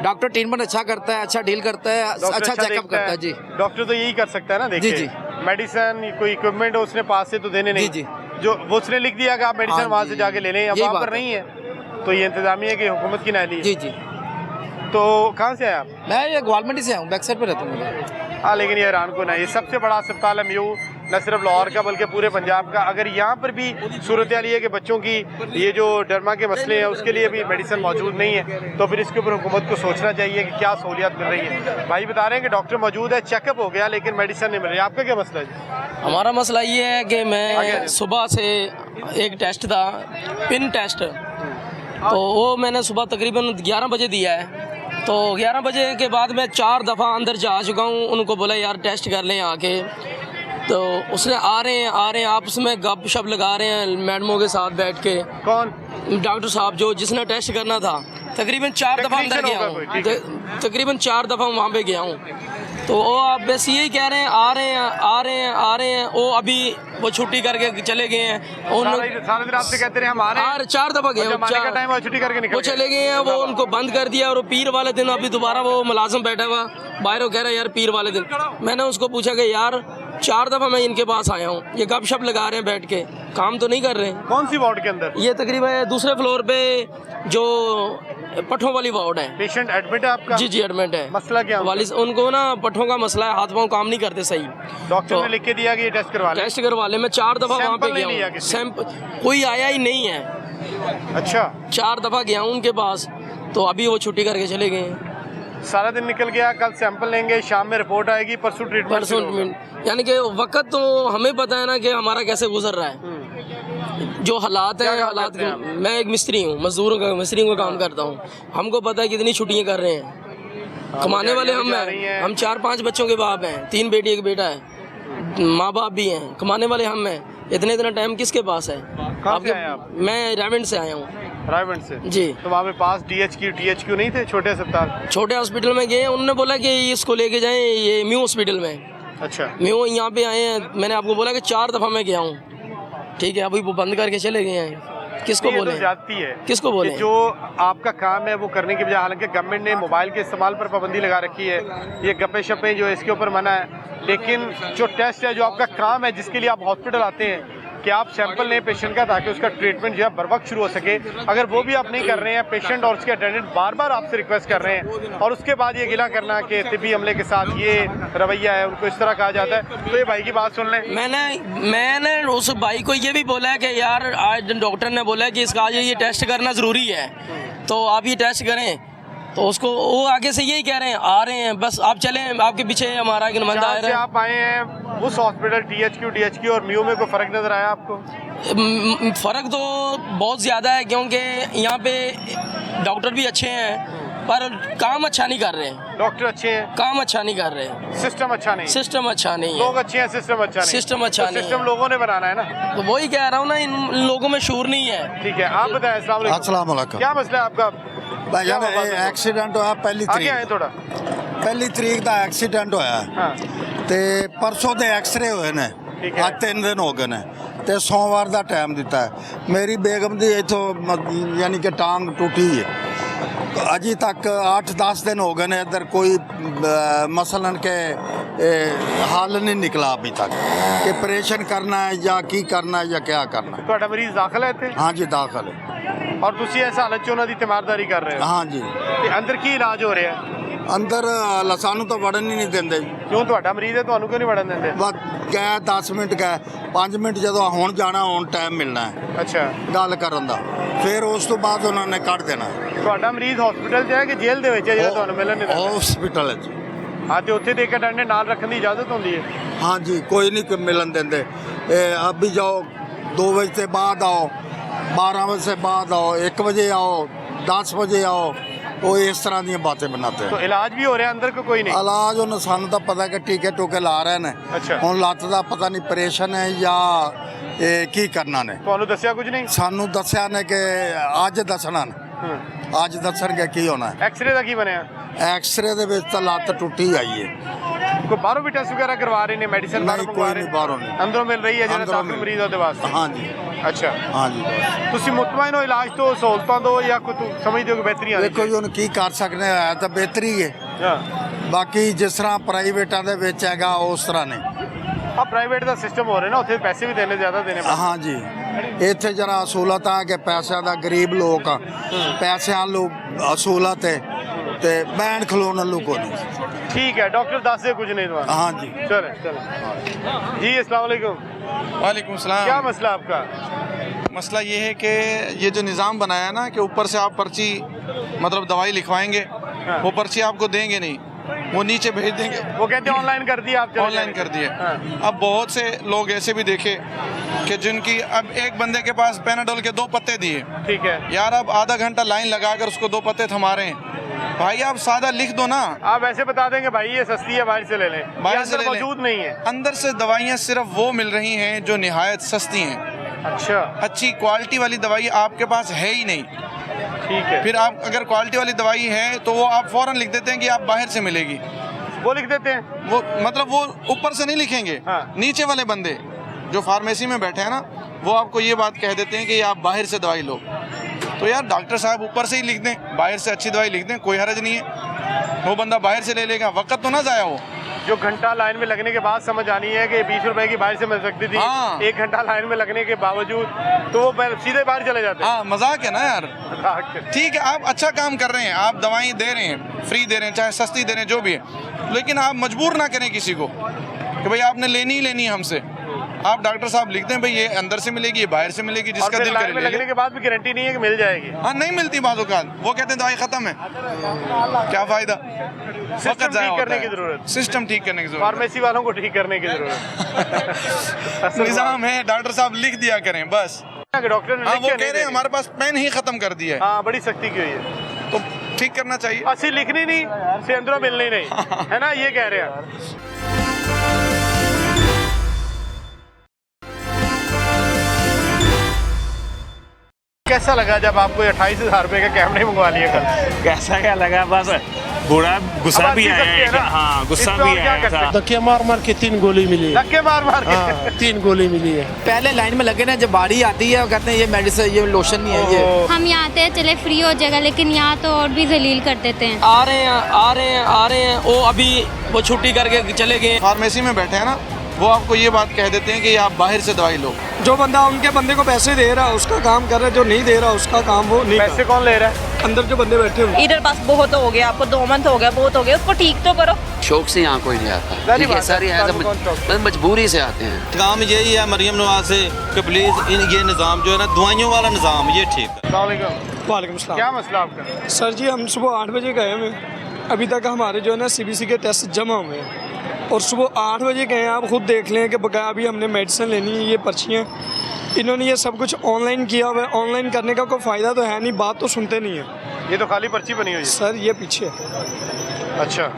डॉक्टर ट्रीटमेंट अच्छा करता है, अच्छा डील करता है, अच्छा चेकअप करता है। जी डॉक्टर तो यही कर सकता है ना। देखिए जी मेडिसिन कोई इक्विपमेंट उसने पास से तो देने नहीं। जी जो वो उसने लिख दिया कि आप मेडिसिन वहाँ से जाके ले लें, अब वहाँ पर नहीं है, तो ये इंतजामिया की हुकूमत की नाली है। जी जी। तो कहाँ से आए आप? मैं ये ग्वालमंडी से आऊँ, बैक साइड पे रहता हूँ। हाँ लेकिन ये ईरान को ना, ये सबसे बड़ा अस्पताल है म्यू, न सिर्फ लाहौर का बल्कि पूरे पंजाब का। अगर यहाँ पर भी सूरत हाल ये है कि बच्चों की ये जो डरमा के मसले हैं उसके लिए भी मेडिसिन मौजूद नहीं है, तो फिर इसके ऊपर हुकूमत को सोचना चाहिए कि क्या सहूलियत मिल रही है। भाई बता रहे हैं कि डॉक्टर मौजूद है, चेकअप हो गया लेकिन मेडिसिन नहीं मिल रही। आपका क्या मसला है? हमारा मसला ये है कि मैं सुबह से एक टेस्ट था, पिन टेस्ट, तो वो मैंने सुबह तकरीबन 11 बजे दिया है। तो 11 बजे के बाद मैं 4 दफ़ा अंदर जा चुका हूँ, उनको बोला यार टेस्ट कर लें आके, तो उसने आ रहे हैं आपस में गप शप लगा रहे हैं मैडमों के साथ बैठ के। कौन? डॉक्टर साहब जो जिसने टेस्ट करना था। तकरीबन 4 दफ़ा अंदर गया हूँ, तकरीबन 4 दफ़ा वहाँ पे गया हूँ। तो वो आप बस यही कह रहे हैं आ रहे हैं। वो अभी वो छुट्टी करके चले गए हैं। सारे दिन आपसे कहते रहे हम आ रहे हैं, 4 दफ़ा गए टाइम छुट्टी करके निकल वो चले गए हैं। वो उनको बंद कर दिया और पीर वाले दिन अभी दोबारा वो मुलाजिम बैठा हुआ बाहर, वो कह रहा है यार पीर वाले दिन। मैंने उसको पूछा कि यार 4 दफ़ा मैं इनके पास आया हूँ, ये गप शप लगा रहे हैं बैठ के, काम तो नहीं कर रहे हैं। कौन सी वार्ड के अंदर? ये तकरीबन दूसरे फ्लोर पे जो पट्ठों वाली वार्ड है। पेशेंट एडमिट है आपका? जी एडमिट है। मसला क्या? उनको ना पट्ठों का मसला है, हाथ पाँव काम नहीं करते सही। डॉक्टर ने लिख के दिया कि ये टेस्ट करवा ले। मैं 4 दफ़ा वहाँ पे गया हूँ, सैंपल कोई आया ही नहीं है। अच्छा, 4 दफ़ा गया हूँ उनके पास, तो अभी वो छुट्टी करके चले गए हैं। सारा दिन निकल गया, कल सैंपल लेंगे, शाम में रिपोर्ट आएगी, परसों ट्रीटमेंट। यानी कि वक्त तो हमें पता है ना कि हमारा कैसे गुजर रहा है, जो हालात हैं हालात के। मैं एक मिस्त्री हूँ, मिस्त्री का काम करता हूँ। हमको पता है कितनी छुट्टियाँ कर रहे हैं। कमाने वाले हम हैं, हम 4-5 बच्चों के बाप हैं, 3 बेटी 1 बेटा है, माँ बाप भी हैं, कमाने वाले हम हैं। इतना टाइम किसके पास है? मैं रायवंड से आया हूँ। रायवंड से? जी। तो वहाँ पे पास DHQ नहीं थे? छोटे अस्पताल, छोटे हॉस्पिटल में गए, उन्होंने बोला कि इसको लेके जाएं ये म्यू हॉस्पिटल में। अच्छा, म्यू यहाँ पे आए हैं। मैंने आपको बोला कि 4 दफ़ा मैं गया हूँ, ठीक है, अभी वो बंद करके चले गए हैं। किसको बोले? जाती है, किसको बोले? जो आपका काम है वो करने की बजाय, हालांकि गवर्नमेंट ने मोबाइल के इस्तेमाल पर पाबंदी लगा रखी है, ये गप्पे शप्पे जो है इसके ऊपर मना है, लेकिन जो टेस्ट है, जो आपका काम है, जिसके लिए आप हॉस्पिटल आते हैं कि आप सैंपल लें पेशेंट का ताकि उसका ट्रीटमेंट जो है बर वक्त शुरू हो सके, अगर वो भी आप नहीं कर रहे हैं, पेशेंट और उसके अटेंडेंट बार बार आपसे रिक्वेस्ट कर रहे हैं, और उसके बाद ये गिला करना कि तिब्बी अमले के साथ ये रवैया है, उनको इस तरह कहा जाता है, तो ये भाई की बात सुन लें। मैंने उस भाई को ये भी बोला है कि यार आज डॉक्टर ने बोला है कि इसका आज ये टेस्ट करना ज़रूरी है, तो आप ये टेस्ट करें। तो उसको वो आगे से यही कह रहे हैं आ रहे हैं, बस आप चलें, आपके पीछे हमारा एक नुमाइंदा आ रहा है। आप आए हैं उस हॉस्पिटल DHQ और म्यू में कोई फ़र्क नज़र आया आपको? फ़र्क तो बहुत ज़्यादा है, क्योंकि यहाँ पे डॉक्टर भी अच्छे हैं पर काम अच्छा नहीं कर रहे हैं। डॉक्टर अच्छे हैं, काम अच्छा नहीं कर रहे हैं, सिस्टम अच्छा नहीं है। लोग अच्छे हैं, सिस्टम अच्छा नहीं। सिस्टम लोगों ने बनाना है ना, तो वही कह रहा हूँ ना, इन लोगों में शूर नहीं है। ठीक है, आप बताएं। अस्सलाम वालेकुम, क्या मसला है आपका? भाईजान एक्सीडेंट होया पहली तरीक का एक्सीडेंट होया ते परसों दे एक्सरे होए ने, आज 3 दिन हो गए ने, ते सोमवार का टाइम दिता है। मेरी बेगम दी इथों यानी कि टांग टूटी है, अजी तक 8-10 दिन हो गए ने, इधर कोई मसलन के हल नहीं निकला अभी तक कि ऑपरेशन करना है या की करना है या क्या करना है। तो मरीज दाखिल है थे? हाँ जी दाखिल है। और तुसी ऐसा हालत चोना दी तीमारदारी कर रहे हो? हाँ जी। अंदर की इलाज हो रहा है? अंदर सानू तो वड़न ही नहीं देंगे। क्यों? ਤੁਹਾਡਾ ਮਰੀਜ਼ है, ਤੁਹਾਨੂੰ क्यों नहीं वड़न देंगे? बस गए 10 मिनट गए, 5 मिनट जो हुण जाना हुण टाइम मिलना है। अच्छा, गल करन दा, फिर उस तो बाद उन्होंने कट देना। ਤੁਹਾਡਾ ਮਰੀਜ਼ ਹਸਪੀਟਲ 'ਚ ਹੈ ਕਿ ਜੇਲ੍ਹ ਦੇ ਵਿੱਚ ਹੈ ਜਿਹੜਾ ਤੁਹਾਨੂੰ ਮਿਲਣ ਨਹੀਂ ਦਿੰਦਾ? हॉस्पिटल है। हाँ, तो उत्थे देख के अटेंडेंट नाल रखने की इजाजत होती है? हाँ जी, कोई नहीं मिलन देंगे। अभी जाओ 2 बजे से बाद आओ, 12 बजे से बाद आओ, 1 बजे आओ, 10 बजे आओ, वो इस तरह दी बातें बनाते हैं। तो इलाज भी हो रहा है अंदर को? कोई नहीं इलाज उन्हें सानू तो पता कि टीके टूके ला रहे हैं। अच्छा, हुण लत्त दा पता नहीं ऑपरेशन है या की करना ने। ਤੁਹਾਨੂੰ ਦੱਸਿਆ कुछ नहीं? सानू दस्या ने कि अज दसना ने, अज दसणगे की होना है। एक्सरे का की बनया? एक्सरे दे विच तां लत्त टुटी आई है। कोई बाहरों भी टेस्ट वगैरह करवा रहे ने? मेडिसिन नहीं, कोई नहीं बाहरों नहीं, अंदरों मिल रही है ਜਿਹੜਾ दाखिल मरीज ਉਹਦੇ ਵਾਸਤੇ? हाँ जी। अच्छा, हाँ जी। ਤੁਸੀਂ ਮੁਤਮਈਨ ਹੋ ਇਲਾਜ ਤੋਂ, ਸਹੂਲਤਾਂ ਤੋਂ, ਜਾਂ ਕੋਈ ਸਮਝਦੇ ਹੋ ਕਿ ਬਿਹਤਰੀ ਆਣੀ? देखो जी हुण की कर सकते हैं, है तो बेहतरी है, बाकी जिस तरह प्राइवेटा दे विच हैगा उस तरह नहीं। हाँ, प्राइवेट का सिस्टम हो रहा है ना, उत्थे पैसे भी देने ज़्यादा देने। हाँ जी, इत्थे जरा असੂलत है कि पैसा दा गरीब लोग पैसों लो असੂलत है, ਤੇ ਬੈਣ ਖਲੋਣ ਨੂੰ ਕੋਈ ਨਹੀਂ। ठीक है डॉक्टर दस से कुछ नहीं दवा। हाँ जी चले चले जी अस्सलाम वालेकुम। वालेकुम सलाम। क्या मसला आपका? मसला ये है कि ये जो निज़ाम बनाया ना कि ऊपर से आप पर्ची मतलब दवाई लिखवाएंगे, वो पर्ची आपको देंगे नहीं, वो नीचे भेज देंगे। वो कहते हैं ऑनलाइन कर दिया, आप ऑनलाइन कर दिए। अब बहुत से लोग ऐसे भी देखे कि जिनकी अब एक बंदे के पास पैनाडोल के 2 पत्ते दिए, ठीक है यार अब आधा घंटा लाइन लगाकर उसको 2 पत्ते थमा रहे हैं। भाई आप सादा लिख दो ना। आप ऐसे बता देंगे भाई ये सस्ती है बाहर से ले लें, बाहर से ले लें। मौजूद नहीं है। अंदर से दवाइयाँ सिर्फ वो मिल रही हैं जो निहायत सस्ती हैं। अच्छा अच्छी क्वालिटी वाली दवाई आपके पास है ही नहीं। ठीक है फिर आप अगर क्वालिटी वाली दवाई है तो वो आप फौरन लिख देते हैं कि आप बाहर से मिलेगी, वो लिख देते हैं। वो मतलब वो ऊपर से नहीं लिखेंगे। नीचे वाले बंदे जो फार्मेसी में बैठे हैं ना, वो आपको ये बात कह देते हैं कि आप बाहर से दवाई लो। तो यार डॉक्टर साहब ऊपर से ही लिख दें, बाहर से अच्छी दवाई लिख दें, कोई हर्ज नहीं है। वो बंदा बाहर से ले लेगा, वक्त तो ना जाया हो। जो घंटा लाइन में लगने के बाद समझ आनी है कि 20 रुपए की बाहर से मिल सकती थी, हाँ। 1 घंटा लाइन में लगने के बावजूद तो वो सीधे बाहर चले जाते हैं। हाँ मजाक है ना यार। ठीक है आप अच्छा काम कर रहे हैं, आप दवाई दे रहे हैं, फ्री दे रहे हैं, चाहे सस्ती दे रहे हैं, जो भी है, लेकिन आप मजबूर ना करें किसी को कि भाई आपने लेनी ही लेनी है हमसे। आप डॉक्टर साहब लिखते हैं भाई ये अंदर से मिलेगी, ये बाहर से मिलेगी, जिसका दिल करे ले ले। लगने के बाद भी गारंटी नहीं है कि मिल जाएगी। हाँ नहीं मिलती बाज़-औक़ात, वो कहते हैं दवाई खत्म है, क्या फायदा। सिस्टम ठीक करने की जरूरत, सिस्टम ठीक करने की जरूरत, फार्मेसी वालों को ठीक करने की जरूरत। निज़ाम है, डॉक्टर साहब लिख दिया करें बस। डॉक्टर ने वो कह रहे हैं हमारे पास पेन ही खत्म कर दिया है। हाँ बड़ी सख्ती की हुई है, तो ठीक करना चाहिए। असली लिखनी नहीं से अंदरों मिलनी नहीं है ना, ये कह रहे हैं। कैसा लगा जब आपको 28,000 रुपए का कैमरे मंगवा लिए कल? कैसा क्या लगा, बस बुरा गुस्सा भी आया। हाँ गुस्सा भी आया था। धक्के मार मार के 3 गोली मिली। धक्के मार मार के 3 गोली मिली है। पहले लाइन में लगे ना, जब बारी आती है कहते हैं ये मेडिसिन, ये लोशन नहीं है ये। हम यहाँ आते हैं चले फ्री हो जाएगा, लेकिन यहाँ तो और भी जलील कर देते हैं। आ रहे हैं वो अभी वो छुट्टी करके चले गए। फार्मेसी में बैठे हैं ना, वो आपको ये बात कह देते हैं कि आप बाहर से दवाई लो। जो बंदा उनके बंदे को पैसे दे रहा है उसका काम कर रहा है, जो नहीं दे रहा उसका काम वो नहीं। पैसे कौन ले रहा है? अंदर जो बंदे बैठे हुए। इधर बस बहुत हो गया, आपको 2 मंथ हो गया, बहुत हो गया, उसको ठीक तो करो। शौक से यहाँ कोई नहीं आता, ठीक है, सारी मजबूरी से आते हैं। काम यही है मरियम नवाज से कि प्लीज़ ये निज़ाम जो है ना, दवाइयों वाला निज़ाम, ये ठीक है। वालेकुम सलाम। क्या मसला आपका? सर जी हम सुबह 8 बजे गए हुए, अभी तक हमारे जो है ना CBC के टेस्ट जमा हुए हैं, और सुबह 8 बजे गए। आप खुद देख लें कि बकाया अभी हमने मेडिसिन लेनी है, ये पर्चियाँ इन्होंने ये सब कुछ ऑनलाइन किया हुआ है। ऑनलाइन करने का कोई फ़ायदा तो है नहीं, बात तो सुनते नहीं है। ये तो खाली पर्ची बनी हुई है सर, ये पीछे। अच्छा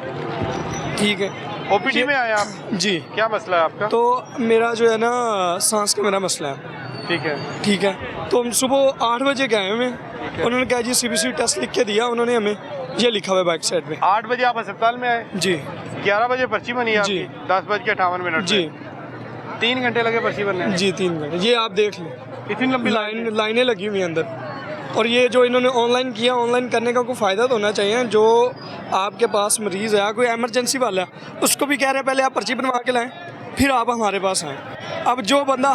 ठीक है। OPD में आए आप? जी। क्या मसला है आपका? तो मेरा जो है ना सांस का मेरा मसला है। ठीक है। तो हम सुबह 8 बजे गए हुए, उन्होंने कहा जी CBC टेस्ट लिख के दिया उन्होंने हमें, ये लिखा हुआ है बैक साइड पे। 8 बजे आप अस्पताल में आए? जी। 11 बजे पर्ची बनी आपकी? 10:58 जी। 3 घंटे लगे पर्ची बनने में? जी 3 घंटे। ये आप देख लें, इतनी लंबी लाइनें लगी हुई हैं अंदर। और ये जो इन्होंने ऑनलाइन किया, ऑनलाइन करने का कोई फ़ायदा तो होना चाहिए। जो आपके पास मरीज़ है, कोई एमरजेंसी वाला है, उसको भी कह रहे हैं पहले आप पर्ची बनवा के लाएं, फिर आप हमारे पास आएँ। अब जो बंदा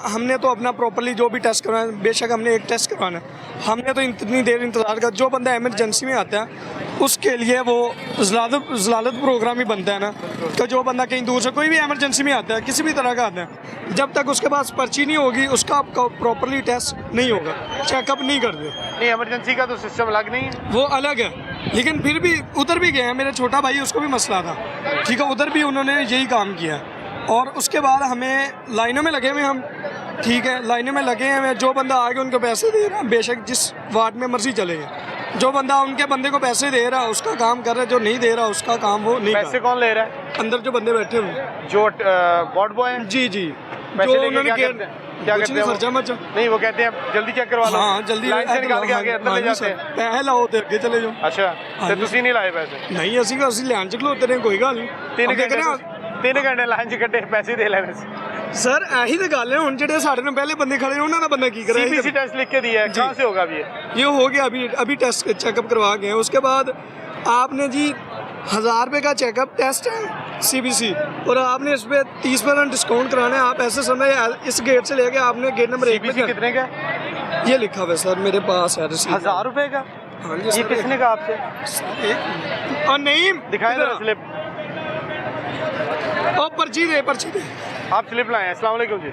हमने तो अपना प्रॉपर्ली जो भी टेस्ट करवाना है, बेशक हमने एक टेस्ट करवाना है, हमने तो इतनी देर इंतज़ार कर। जो बंदा एमरजेंसी में आता है उसके लिए वो ज़लालत प्रोग्राम ही बनता है ना, तो जो बंदा कहीं दूर से कोई भी एमरजेंसी में आता है, किसी भी तरह का आता है, जब तक उसके पास पर्ची नहीं होगी उसका प्रॉपर्ली टेस्ट नहीं होगा, चेकअप नहीं करते। नहीं, एमरजेंसी का तो सिस्टम अलग नहीं है, वो अलग है। लेकिन फिर भी उधर भी गए हैं, मेरा छोटा भाई उसको भी मसला था, ठीक है, उधर भी उन्होंने यही काम किया। और उसके बाद हमें लाइनों में लगे हुए हम, ठीक है, लाइनों में लगे हैं, जो बंदा आगे उनको पैसे दे रहा है, बेशक जिस वार्ड में मर्जी चले गए, जो बंदा उनके बंदे को पैसे दे रहा है उसका काम कर रहा है, जो नहीं दे रहा उसका काम वो नहीं। पैसे कौन ले रहा है? अंदर जो बंदे बैठे हुए, जो वार्ड बॉय हैं? जी। पैसे जो लेके उन्होंने क्या करते हैं? खर्चा मचा नहीं, वो कहते हैं जल्दी चेक करवा लो। हाँ, जल्दी लाइन से निकाल के आगे अंदर ले जाते हैं। पैसे लाओ ते अगे चले जाओ। अच्छा, तो तुसी नहीं लाए पैसे? नहीं, ਅਸੀਂ ਲੈਣ ਚ ਖਲੋਤੇ ਰਹੇ, कोई गल नहीं। 3 घंटे लाइन ਚ ਕੱਢੇ, पैसे दे लेने सर यही तो गल है। ਹੁਣ ਜਿਹੜੇ ਸਾਡੇ ਨਾਲ ਪਹਿਲੇ ਬੰਦੇ खड़े ਉਹਨਾਂ ਦਾ ਬੰਦਾ ਕੀ करे? CBC टेस्ट लिख के दिया है, कहाँ से होगा अभी? ये हो गया, अभी टेस्ट चेकअप करवा गए हैं। उसके बाद आपने जी 1000 रुपये का चेकअप टेस्ट है CBC, और आपने इस पर 30% डिस्काउंट कराना है। आप ऐसे समय इस गेट से लेके आपने गेट नंबर 1 में कितने का? ये लिखा हुआ है सर, मेरे पास है। 1000 रुपये का? हाँ जी ये सर। किसने कहा आपसे? और नहीं दिखाएं जरा स्लिप। और पर्ची दे पर्ची दे। आप स्लिप लाए हैं। अस्सलाम वालेकुम जी।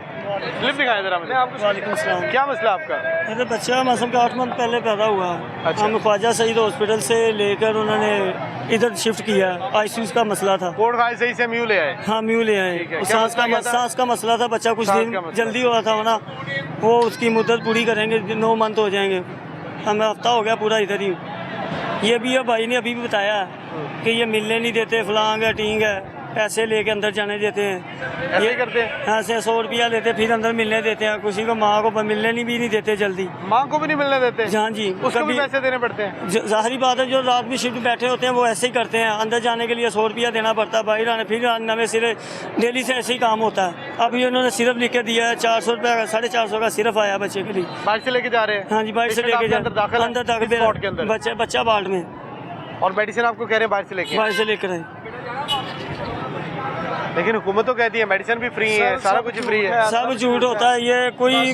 स्लिप दिखाएं जरा मुझे। वालेकुम सलाम। क्या मसला आपका? मेरे बच्चा मौसम के 8 मंथ पहले पैदा हुआ। अच्छा। हम ख्वाजा सईद हॉस्पिटल से लेकर उन्होंने इधर शिफ्ट किया। आईसीयू का मसला था। कोट खाई सही से म्यू ले आए। हाँ म्यू ले आए। ठीक है। और क्या सांस मसला क्या था? सांस का मसला था। बच्चा कुछ सांस दिन का मसला। जल्दी हुआ था ना, वो उसकी मुद्दत पूरी करेंगे, 9 मंथ हो जाएंगे। हमें हफ्ता हो गया पूरा इधर ही। ये भी है भाई ने अभी भी बताया कि ये मिलने नहीं देते, फलांग है टींग है, पैसे लेके अंदर जाने देते हैं। ऐसे करते हैं? ऐसे 100 रुपया लेते फिर अंदर मिलने देते हैं। किसी को माँ को मिलने भी नहीं देते जल्दी। माँ को भी नहीं मिलने देते? हाँ जी। उसको भी पैसे देने पड़ते हैं? जाहिर बात है, जो रात में शिफ्ट बैठे होते हैं वो ऐसे ही करते हैं। अंदर जाने के लिए 100 रुपया देना पड़ता है, बाहर आने फिर नवे सिरे डेली से ऐसे ही काम होता है। अब ये उन्होंने सिर्फ लिख के दिया है 400 रुपया का, 450 का सिर्फ आया बच्चे के लिए। बाइक से लेके जा रहे हैं? हाँ जी, बाइक से लेके जा अंदर दाखिल बच्चा वार्ड में। और मेडिसिन आपको कह रहे हैं बाहर से लेके? बाहर से लेकर आए। लेकिन हुकूमत तो कहती है मेडिसिन भी फ्री है, सारा कुछ फ्री है। सब झूठ होता है। ये कोई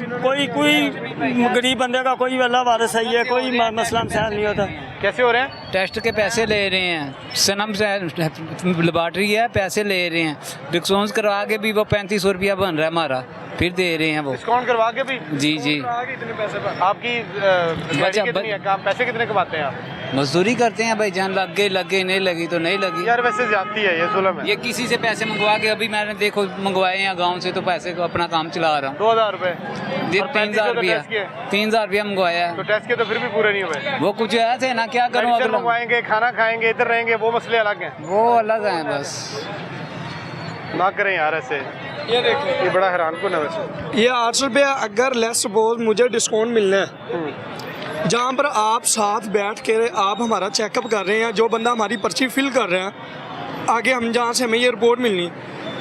गरीब बंदे का कोई अल्लाह वारिस है, ये कोई मसला मसाइल नहीं होता। कैसे हो रहे हैं? टेस्ट के पैसे ले रहे हैं, सनम से लेबॉर्ट्री है, पैसे ले रहे हैं। डिस्काउंट करवा के भी वो 3500 रुपया बन रहा है हमारा, फिर दे रहे हैं वो। डिस्काउंट करवा के भी? जी जी। इतने पैसे पर आपकी कितनी है? काम पैसे कितने कमाते हैं आप? मजदूरी करते हैं भाई जान, लग गई नहीं लगी तो नहीं लगी। यार वैसे जाती है, ये जुल्म है। ये किसी से पैसे मंगवा के अभी मैंने देखो मंगवाए हैं गांव से, तो पैसे को अपना काम चला रहा हूँ। 2000 रुपए? 3000 रुपया 3000 रुपया मंगवाया है। तो टेस्ट के तो फिर भी पूरे नहीं हुए? वो कुछ ऐसे ना, क्या करूँ अगला। मंगवाएंगे, खाना खाएंगे, इधर रहेंगे, वो मसले अलग हैं। वो अलग है बस। ना करें यार ऐसे। ये देखो, ये बड़ा हैरान को ना वैसे। ये 800 रुपया अगर लेस सपोज मुझे डिस्काउंट मिलना है, जहाँ पर आप साथ बैठ के आप हमारा चेकअप कर रहे हैं, जो बंदा हमारी पर्ची फिल कर रहे हैं, आगे हम जहाँ से हमें ये रिपोर्ट मिलनी,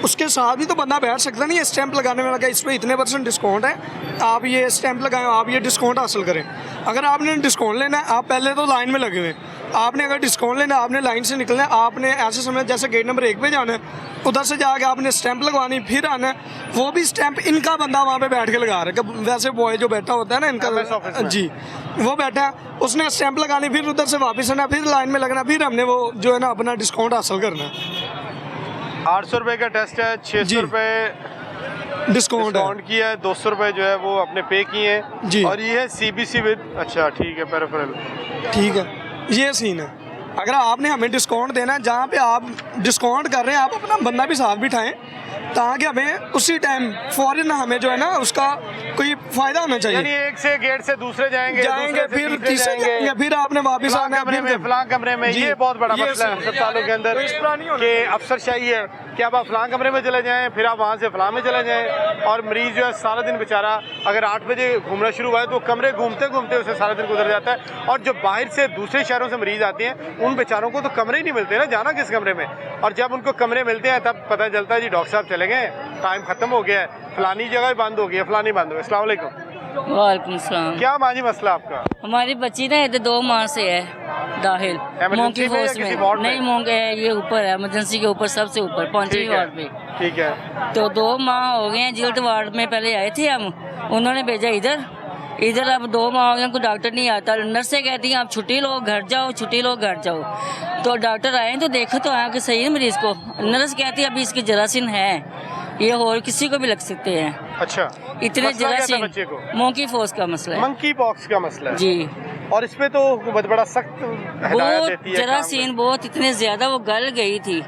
उसके साथ भी तो बंदा बैठ सकता नहीं है। स्टैंप लगाने में लगा इस पर इतने % डिस्काउंट है, आप ये स्टैंप लगाएं, आप ये डिस्काउंट हासिल करें। अगर आपने डिस्काउंट लेना है, आप पहले तो लाइन में लगे हुए हैं। आपने अगर डिस्काउंट लेना है, आपने लाइन से निकलना है, आपने ऐसे समय जैसे गेट नंबर 1 पे जाना है, उधर से जाके आपने स्टैंप लगवानी, फिर आना है। वो भी स्टैंप इनका बंदा वहाँ पे बैठ के लगा रहा है। वैसे बॉय जो बैठा होता है ना इनका, जी वो बैठा है, उसने स्टैंप लगानी, फिर उधर से वापस आना, फिर लाइन में लगना, फिर हमने वो जो है ना अपना डिस्काउंट हासिल करना है। 800 रुपए का टेस्ट है, 600 रुपए डिस्काउंट किया है, 200 रुपए जो है वो अपने पे किए हैं जी। और ये है CBC विद, अच्छा ठीक है, पेरिफेरल, ठीक है, ये सीन है। अगर आपने हमें डिस्काउंट देना है, जहाँ पे आप डिस्काउंट कर रहे हैं, आप अपना बंदा भी साथ बिठाएं, ताकि हमें उसी टाइम फौरन हमें जो है ना उसका कोई फायदा होना चाहिए। यानी एक से गेट से दूसरे जाएंगे फिर तीसरे जाएंगे, फिर आपने वापस आना है फलां कमरे में। ये बहुत बड़ा मसला है अस्पतालों के अंदर कि अफसरशाही है कि अब आप फलां कमरे में चले जाएं, फिर आप वहाँ से फलां में चले जाएं, और मरीज जो है सारा दिन बेचारा अगर 8 बजे घूमना शुरू हुआ है तो कमरे घूमते घूमते उसे सारा दिन गुजर जाता है। और जो बाहर से दूसरे शहरों से मरीज आते हैं, उन बेचारों को तो कमरे ही नहीं मिलते ना, जाना किस कमरे में। और जब उनको कमरे मिलते हैं तब पता चलता है जी डॉक्टर साहब चले गए, टाइम खत्म हो गया है, फलानी जगह बंद हो गई है, फलानी बंद हो गई। अस्सलाम वालेकुम। वालेकुम सलाम। क्या माजी मसला आपका? हमारी बच्ची ना इधर 2 माह से है दाखिल मोंकी फोर्स में, नहीं मोंगे है, ये ऊपर है इमरजेंसी के ऊपर, सबसे ऊपर 5वीं वार्ड पे। ठीक है। तो 2 माह हो गए हैं, जिल्द वार्ड में पहले आए थे हम, उन्होंने भेजा इधर अब 2 माह हो गए, कोई डॉक्टर नहीं आता। नर्सें कहती हैं आप छुट्टी लो घर जाओ, छुट्टी लो घर जाओ। तो डॉक्टर आए तो देखो तो आके सही है मरीज को। नर्स कहती है अभी इसकी जरासीन है, ये और किसी को भी लग सकते हैं। अच्छा, इतने जरासीन, बच्चे को मोंकी फोर्स का मसला है, मंकी पॉक्स का मसला है जी। और इसमें तो हुकूमत बड़ा सख्त बहुत जरासीन, बहुत इतने ज्यादा वो गल गई थी।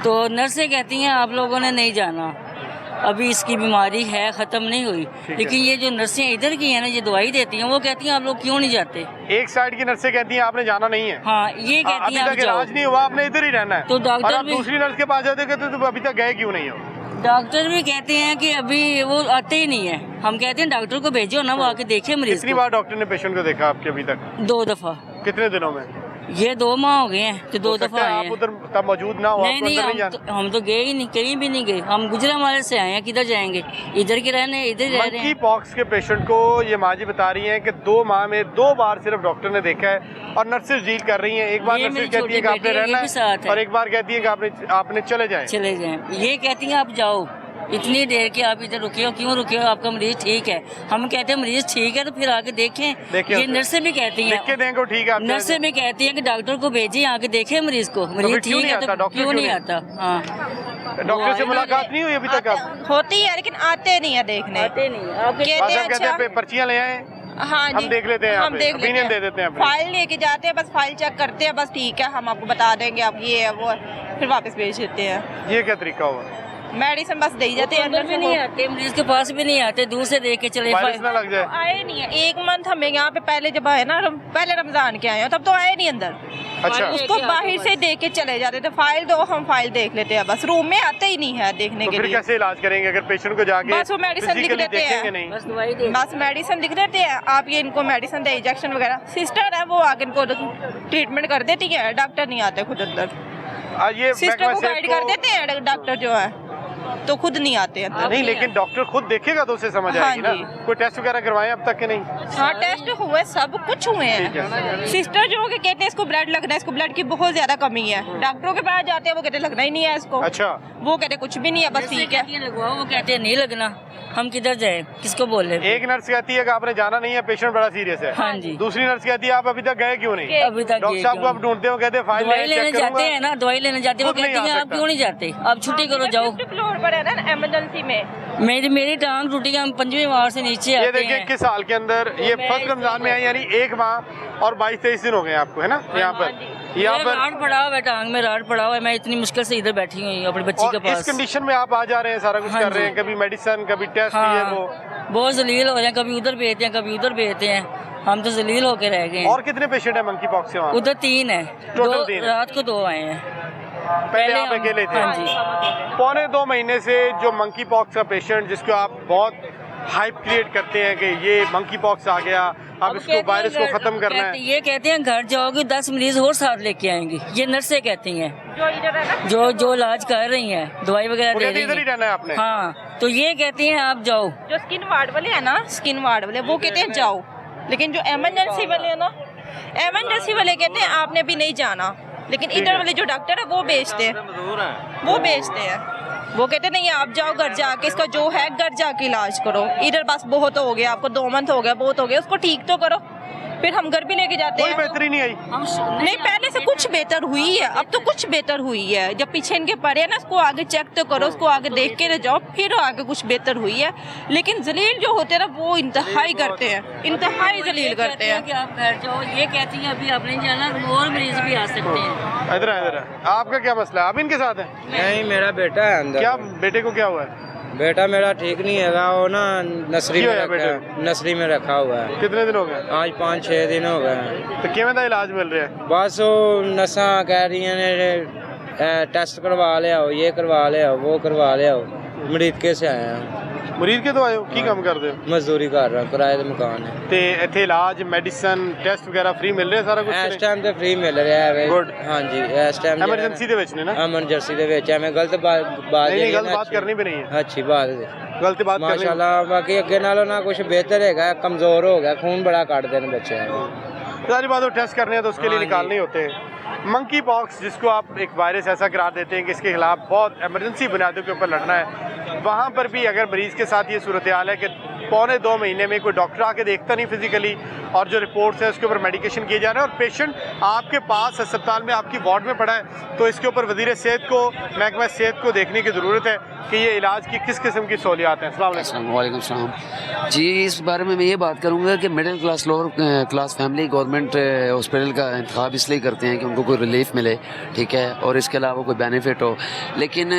तो नर्सें कहती हैं आप लोगों ने नहीं जाना, अभी इसकी बीमारी है, ख़त्म नहीं हुई। लेकिन ये जो नर्सें इधर की हैं ना, ये दवाई देती हैं, वो कहती हैं आप लोग क्यों नहीं जाते। एक साइड की नर्सें कहती हैं आपने जाना नहीं है, हाँ ये कहती हैं आप जाओ, इलाज नहीं हुआ, आपने इधर ही रहना है। तो डॉक्टर भी दूसरी नर्स के पास जाते कहते तो अभी तक गए क्यों नहीं हो। डॉक्टर भी कहते हैं कि अभी वो आते ही नहीं है। हम कहते हैं डॉक्टर को भेजो ना, वो आके देखे मरीज। कितनी बार डॉक्टर ने पेशेंट को देखा आपके अभी तक? 2 दफा। कितने दिनों में? ये 2 माह हो गए हैं, तो 2 दफा आए हैं। आप उधर तब मौजूद ना हो? नहीं, हम तो गए ही नहीं, कहीं भी नहीं गए। हम गुजरांवाले से आए हैं, किधर जाएंगे, इधर के रहने, इधर रह रहे हैं। मंकी पॉक्स के पेशेंट को ये माजी बता रही हैं कि 2 माह में 2 बार सिर्फ डॉक्टर ने देखा है, और नर्सेज डील कर रही हैं। एक बार नर्सेज कहती है कि आपने रहना है, और एक बार कहती है कि आपने चले जाएं। ये कहती हैं आप जाओ, इतनी देर के आप इधर रुके हो, क्यों रुके हो? आपका मरीज ठीक है, हम कहते हैं मरीज ठीक है तो फिर आके देखें। ये नर्सें भी कहती हैं, ठीक है, नर्सें भी कहती हैं कि डॉक्टर को भेजिए आके देखें मरीज को, मरीज ठीक है तो क्यों नहीं आता? हाँ, डॉक्टर से मुलाकात नहीं हुई अभी तक? आप होती है लेकिन आते नहीं है देखने, आते नहीं। आप कहते हैं अच्छा पर्चियां ले आए, हाँ जी, हम देख लेते हैं, हम देख लेते हैं, दे देते हैं, फाइल लेके जाते हैं, बस फाइल चेक करते हैं, बस ठीक है हम आपको बता देंगे आप ये है वो है, फिर वापस भेज देते हैं। ये क्या तरीका हुआ? मेडिसिन बस दे ही जाते हैं, अंदर भी नहीं आते, मरीज के पास भी नहीं आते, दूर से देख के चले ना लग जाए। आए नहीं है 1 मंथ हमें यहाँ पे, पहले जब आए ना पहले रमजान के आए हो तब तो आए नहीं अंदर। अच्छा, उसको बाहर से देख के चले जाते थे, फाइल दो, हम फाइल देख लेते हैं, बस रूम में आते ही नहीं है देखने के लिए। कैसे इलाज करेंगे अगर पेशेंट को जाके? बस वो मेडिसिन लिख देते हैं, बस मेडिसिन लिख देते हैं, आप ये इनको मेडिसिन दे, इंजेक्शन वगैरह, सिस्टर है वो आगे इनको ट्रीटमेंट कर देती है, डॉक्टर नहीं आते खुद अंदर। ये सिस्टर को गाइड कर देते हैं डॉक्टर जो है, तो खुद नहीं आते हैं। नहीं, लेकिन डॉक्टर खुद देखेगा तो उसे समझ आएगी ना। कोई टेस्ट वगैरह करवाए अब तक के नहीं? हाँ, टेस्ट हुए, सब कुछ हुए हैं। सिस्टर जो के कहते हैं इसको ब्लड लगना है, इसको ब्लड की बहुत ज्यादा कमी है, डॉक्टरों के पास जाते हैं वो कहते लगना ही नहीं है इसको। अच्छा, वो कहते कुछ भी नहीं है, बस ठीक है लगवाओ, वो कहते हैं नहीं लगना, हम किधर जाए, किसको बोल रहे? एक नर्स कहती है कि आपने जाना नहीं है, पेशेंट बड़ा सीरियस है। हाँ जी। दूसरी नर्स कहती है आप अभी तक गए क्यों नहीं? अभी तक डॉक्टर साहब को आप ढूंढते हो, कहते हैं फाइल लेने जाते हैं ना, दवाई लेने जाते हैं, वो कहती हैं आप क्यों नहीं जाते, आप छुट्टी करो जाओ। फ्लोर पर है ना इमरजेंसी में, मेरी टांग टूटी, हम 5वीं मार से नीचे आते हैं। ये देखिए 21 साल के अंदर ये फर्स्ट रमजान में आए, यानी 1 माह और 22-23 दिन हो गए आपको, है ना? यहाँ पर राड पड़ा हुआ है, टांग में राड पड़ा हुआ है, मैं इतनी मुश्किल से इधर बैठी हुई हूँ अपनी बच्ची के पास। इस कंडीशन में आप आ जा रहे हैं, सारा कुछ कर रहे हैं, कभी मेडिसिन, कभी टेस्ट, ये वो बहुत जलील हो रहे हैं, कभी उधर भेजते हैं, कभी उधर भेजते हैं, हम तो जलील होके रह गए हैं। और कितने पेशेंट है मंकी पॉक्स से वहाँ? उधर 3 है, टोटल 3 रात को 2 आए हैं, पहले आप अकेले थे? हाँ जी। 1.25 महीने से जो मंकी पॉक्स का पेशेंट, जिसको आप बहुत हाइप क्रिएट करते हैं कि ये मंकी पॉक्स आ गया, अब इसको वायरस को खत्म करना है, ये कहते हैं घर जाओगे 10 मरीज और साथ लेके आएंगे, ये नर्सें कहती हैं जो इधर है ना, जो इलाज कर रही हैं, दवाई वगैरह दे रही इधर ही रहना है आपने। हाँ, तो ये कहती हैं आप जाओ। जो स्किन वार्ड वाले है ना, स्किन वार्ड वाले वो कहते हैं जाओ, लेकिन जो इमरजेंसी वाले है ना, इमरजेंसी वाले कहते हैं आपने भी नहीं जाना, लेकिन इधर वाले जो डॉक्टर है वो बेचते हैं, वो कहते नहीं आप जाओ घर जाके, इसका जो है घर जाके इलाज करो, इधर बस बहुत हो गया, आपको 2 मंथ हो गया, बहुत हो गया, उसको ठीक तो करो, फिर हम घर भी लेके जाते हैं। कोई बेहतरी नहीं आई? नहीं, पहले से कुछ बेहतर हुई है, अब तो कुछ बेहतर हुई है, जब पीछे इनके पड़े है ना, उसको आगे चेक तो करो, उसको आगे देख के रह जाओ, फिर आगे कुछ बेहतर हुई है। लेकिन जलील जो होते हैं ना वो इंतहाई करते हैं, इंतहाई जलील करते हैं कि आप घर जाओ, ये कहती हैं अभी आप नहीं जाना, और मरीज भी आ सकते हैं। इधर आपका क्या मसला है? आप इनके साथ हैं? नहीं, मेरा बेटा है अंदर। क्या बेटे को क्या हुआ है? बेटा मेरा ठीक नहीं है, वो ना नर्सरी में रखा हुआ है। कितने दिन हो गए? आज 5-6 दिन हो गए हैं। तो किवें दा इलाज मिल रहा है? बस वो नसा कह रही हैं टेस्ट करवा ले आओ, ये करवा ले आओ, वो करवा ले आओ। मरीज के से आए हैं। मरीज के तो आए हो? की काम करते हो? मजदूरी कर रहा, किराए का मकान है। ते इत्थे इलाज, मेडिसिन, टेस्ट वगैरह फ्री मिल रहे सारा कुछ? इस टाइम ते फ्री मिल रहा है। गुड। हाँ जी, इस टाइम एमरजेंसी दे विच ने ना? एमरजेंसी दे विच है। मैं गलत बात नहीं, गलत बात करनी भी नहीं है। अच्छी बात है, गलत बात करनी। माशाल्लाह, बाकी अगे नालों ना कुछ बेहतर है, कमजोर हो गया, खून बड़ा काटते हैं बच्चे। सारी बात टेस्ट करने हैं तो उसके लिए निकालने होते हैं। मंकी पॉक्स, जिसको आप एक वायरस ऐसा करार देते हैं कि इसके खिलाफ बहुत इमरजेंसी बुनियादों के ऊपर लड़ना है, वहाँ पर भी अगर मरीज़ के साथ ये सूरत हाल है कि 1.25 महीने में कोई डॉक्टर आके देखता नहीं फिजिकली, और जो रिपोर्ट्स है उसके ऊपर मेडिकेशन किए जा रहे हैं, और पेशेंट आपके पास अस्पताल में आपकी वार्ड में पड़ा है, तो इसके ऊपर वज़ीर सेहत को, महकमा सेहत को देखने की ज़रूरत है कि ये इलाज की किस किस्म की सहूलियात हैं। वालेकुम सलाम जी। इस बारे में मैं ये बात करूँगा कि middle class, lower class family government hospital का इंतखाब इसलिए करते हैं कि उनको कोई रिलीफ मिले, ठीक है, और इसके अलावा कोई बेनिफिट हो। लेकिन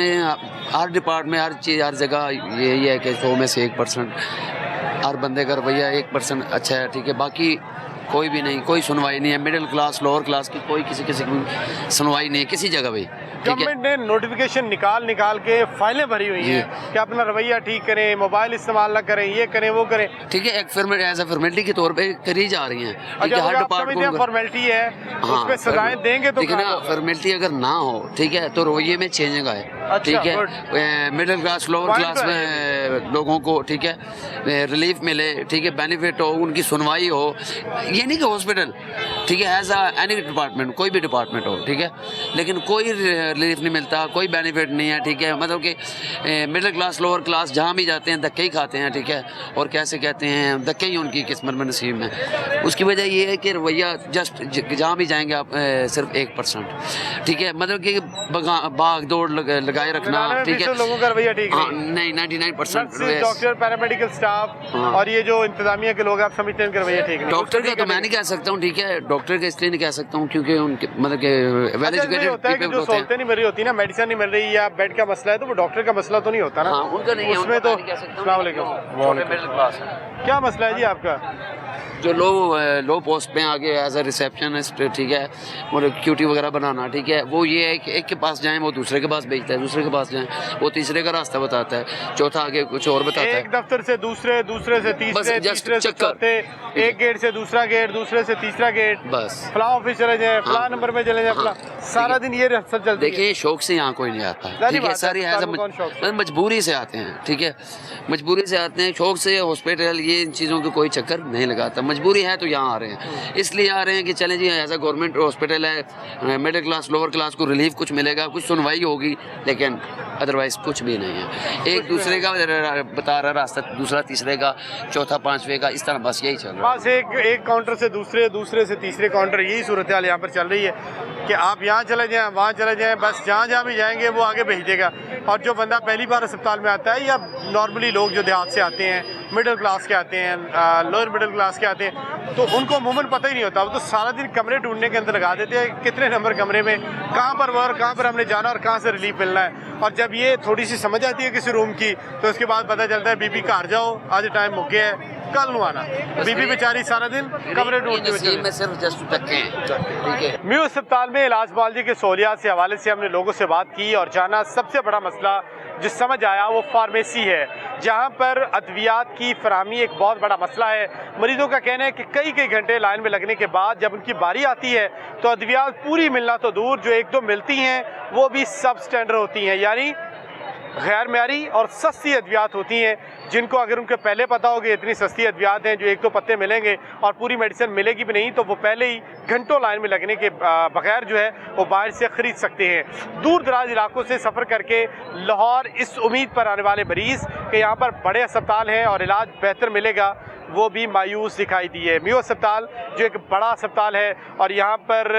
हर डिपार्टमेंट, हर चीज़, हर जगह यही है कि 100 में से 1% हर बंदे का रवैया 1% अच्छा है, ठीक है, बाकी कोई भी नहीं, कोई सुनवाई नहीं है। मिडिल क्लास, लोअर क्लास की कोई किसी की सुनवाई नहीं है किसी जगह भी। गवर्नमेंट ने नोटिफिकेशन निकाल के फाइलें भरी हुई हैं कि अपना रवैया ठीक करें, मोबाइल इस्तेमाल ना करें, ये करें, वो करें, ठीक है, एक फॉर्मेलिटी के तौर पे करी जा रही हैं। ठीक है, हर डिपार्टमेंट फॉर्मेलिटी है, उसमें सजाएं देंगे तो ना, फॉर्मेलिटी अगर ना हो, ठीक है, तो रवैये में चेंज आए, ठीक है, मिडिल क्लास, लोअर क्लास में लोगों को, ठीक है, रिलीफ मिले, ठीक है, बेनिफिट हो, उनकी सुनवाई हो। ये नहीं कि हॉस्पिटल ठीक है, एज एनी डिपार्टमेंट, कोई भी डिपार्टमेंट हो, ठीक है, लेकिन कोई रिलीफ नहीं मिलता, कोई बेनिफिट नहीं है, ठीक है। मतलब कि मिडिल क्लास लोअर क्लास जहाँ भी जाते हैं धक्के ही खाते हैं, ठीक है, और कैसे कहते हैं धक्के ही उनकी किस्मत में नसीब में। उसकी वजह ये है कि रवैया जस्ट जहाँ भी जाएंगे आप सिर्फ 1%, ठीक है, मतलब कि भाग दौड़ लगाए रखना, ठीक है, लोगों का रवैया ठीक है, नहीं 99% डॉक्टर पैरामेडिकल स्टाफ और ये जो इंतजामिया के लोग आप समझते हैं रवैया ठीक है। डॉक्टर का तो मैं नहीं कह सकता हूँ, ठीक है, डॉक्टर का इसलिए नहीं कह सकता हूँ क्योंकि उनके मतलब कि वेल एजुकेटेड पीपल जो सहूलतें नहीं मिल रही होती ना, मेडिसिन नहीं मिल रही या बेड का मसला है, तो वो डॉक्टर का मसला तो नहीं होता ना। उनका नहीं है, उसमें तो मिडिल क्लास है। क्या मसला है जी आपका? जो लो पोस्ट पे आगे एज अ रिसेप्शनिस्ट, ठीक है, मतलब क्यूटी वगैरह बनाना, ठीक है, वो ये है कि एक के पास जाएं वो दूसरे के पास भेजता है, दूसरे के पास जाएं वो तीसरे का रास्ता बताता है, चौथा आगे कुछ और बताता है, एक दफ्तर से दूसरे, दूसरे से तीसरे, तीसरे से चौथे, एक गेट से दूसरा गेट, दूसरे से तीसरा गेट, बस फला ऑफिस चले जाए, फला नंबर में चले जाए, सारा दिन ये सब चलता है। देखिए शौक से यहाँ कोई नहीं आता, ठीक है, सारी मजबूरी से आते हैं, ठीक है, मजबूरी से आते हैं, शौक से हॉस्पिटल ये इन चीज़ों के कोई चक्कर नहीं लगाता, मजबूरी है तो यहाँ आ रहे हैं, इसलिए आ रहे हैं कि चलें जी एज अ गवर्नमेंट हॉस्पिटल है, मिडिल क्लास लोअर क्लास को रिलीफ कुछ मिलेगा, कुछ सुनवाई होगी, लेकिन अदरवाइज कुछ भी नहीं है। एक दूसरे का बता रहा रास्ता, दूसरा तीसरे का, चौथा पांचवे का, इस तरह बस यही चल रहा है। बस एक काउंटर से दूसरे, दूसरे से तीसरे काउंटर, यही सूरत हाल यहाँ पर चल रही है कि आप यहाँ चले जाएँ, वहाँ चले जाएँ, बस जहाँ जहाँ भी जाएंगे वो आगे भेज देगा। और जो बंदा पहली बार अस्पताल में आता है या नॉर्मली लोग जो देहात से आते हैं, मिडिल क्लास के आते हैं, लोअर मिडिल क्लास के आते हैं, तो उनको अमूमन पता ही नहीं होता, वो तो सारा दिन कमरे ढूंढने के अंदर लगा देते हैं, कितने नंबर कमरे में, कहाँ पर वर्क, कहाँ पर हमने जाना और कहाँ से रिलीफ मिलना है। और जब ये थोड़ी सी समझ आती है किसी रूम की, तो उसके बाद पता चलता है बीबी घर जाओ, आज टाइम मुक गया है, कल नु आना। बीबी बेचारी सारा दिन कमरे ढूंढते हुए। म्यू अस्पताल में इलाज मुआवजे की सहूलियात से हवाले से हमने लोगों से बात की और जाना सबसे बड़ा मसला जो समझ आया वो फार्मेसी है, जहां पर अद्वियात की फराहमी एक बहुत बड़ा मसला है। मरीजों का कहना है कि कई घंटे लाइन में लगने के बाद जब उनकी बारी आती है तो अद्वियात पूरी मिलना तो दूर, जो एक दो मिलती हैं वो भी सब स्टैंडर्ड होती हैं, यानी गैर म्यारी और सस्ती अद्वियात होती हैं, जिनको अगर उनके पहले पता हो कि इतनी सस्ती अद्वियात हैं जो एक तो पत्ते मिलेंगे और पूरी मेडिसिन मिलेगी भी नहीं, तो वो पहले ही घंटों लाइन में लगने के बगैर जो है वो बाहर से ख़रीद सकते हैं। दूर दराज इलाकों से सफ़र करके लाहौर इस उम्मीद पर आने वाले मरीज़ कि यहाँ पर बड़े अस्पताल हैं और इलाज बेहतर मिलेगा, वो भी मायूस दिखाई दिए। म्यू अस्पताल जो एक बड़ा अस्पताल है और यहाँ पर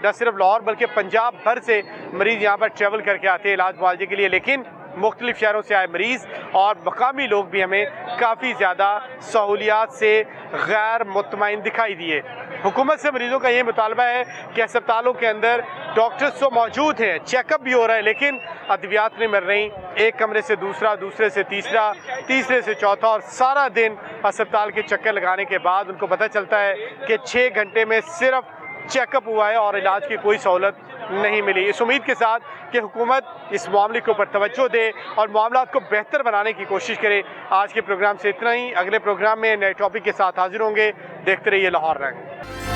न सिर्फ लाहौर बल्कि पंजाब भर से मरीज़ यहाँ पर ट्रैवल करके आते हैं इलाज मुआवजे के लिए, लेकिन मुख्तलिफ शहरों से आए मरीज़ और मकामी लोग भी हमें काफ़ी ज़्यादा सहूलियात से गैर मुतमईन दिखाई दिए। हुकूमत से मरीज़ों का ये मुतालबा है कि अस्पतालों के अंदर डॉक्टर्स तो मौजूद हैं, चेकअप भी हो रहा है, लेकिन अद्वियात नहीं मिल रही। एक कमरे से दूसरा, दूसरे से तीसरा, तीसरे से चौथा, और सारा दिन अस्पताल के चक्कर लगाने के बाद उनको पता चलता है कि 6 घंटे में सिर्फ चेकअप हुआ है और इलाज की कोई सहूलत नहीं मिली। इस उम्मीद के साथ कि हुकूमत इस मामले के ऊपर तवज्जो दे और मामला को बेहतर बनाने की कोशिश करे। आज के प्रोग्राम से इतना ही, अगले प्रोग्राम में नए टॉपिक के साथ हाजिर होंगे। देखते रहिए लाहौर रंग।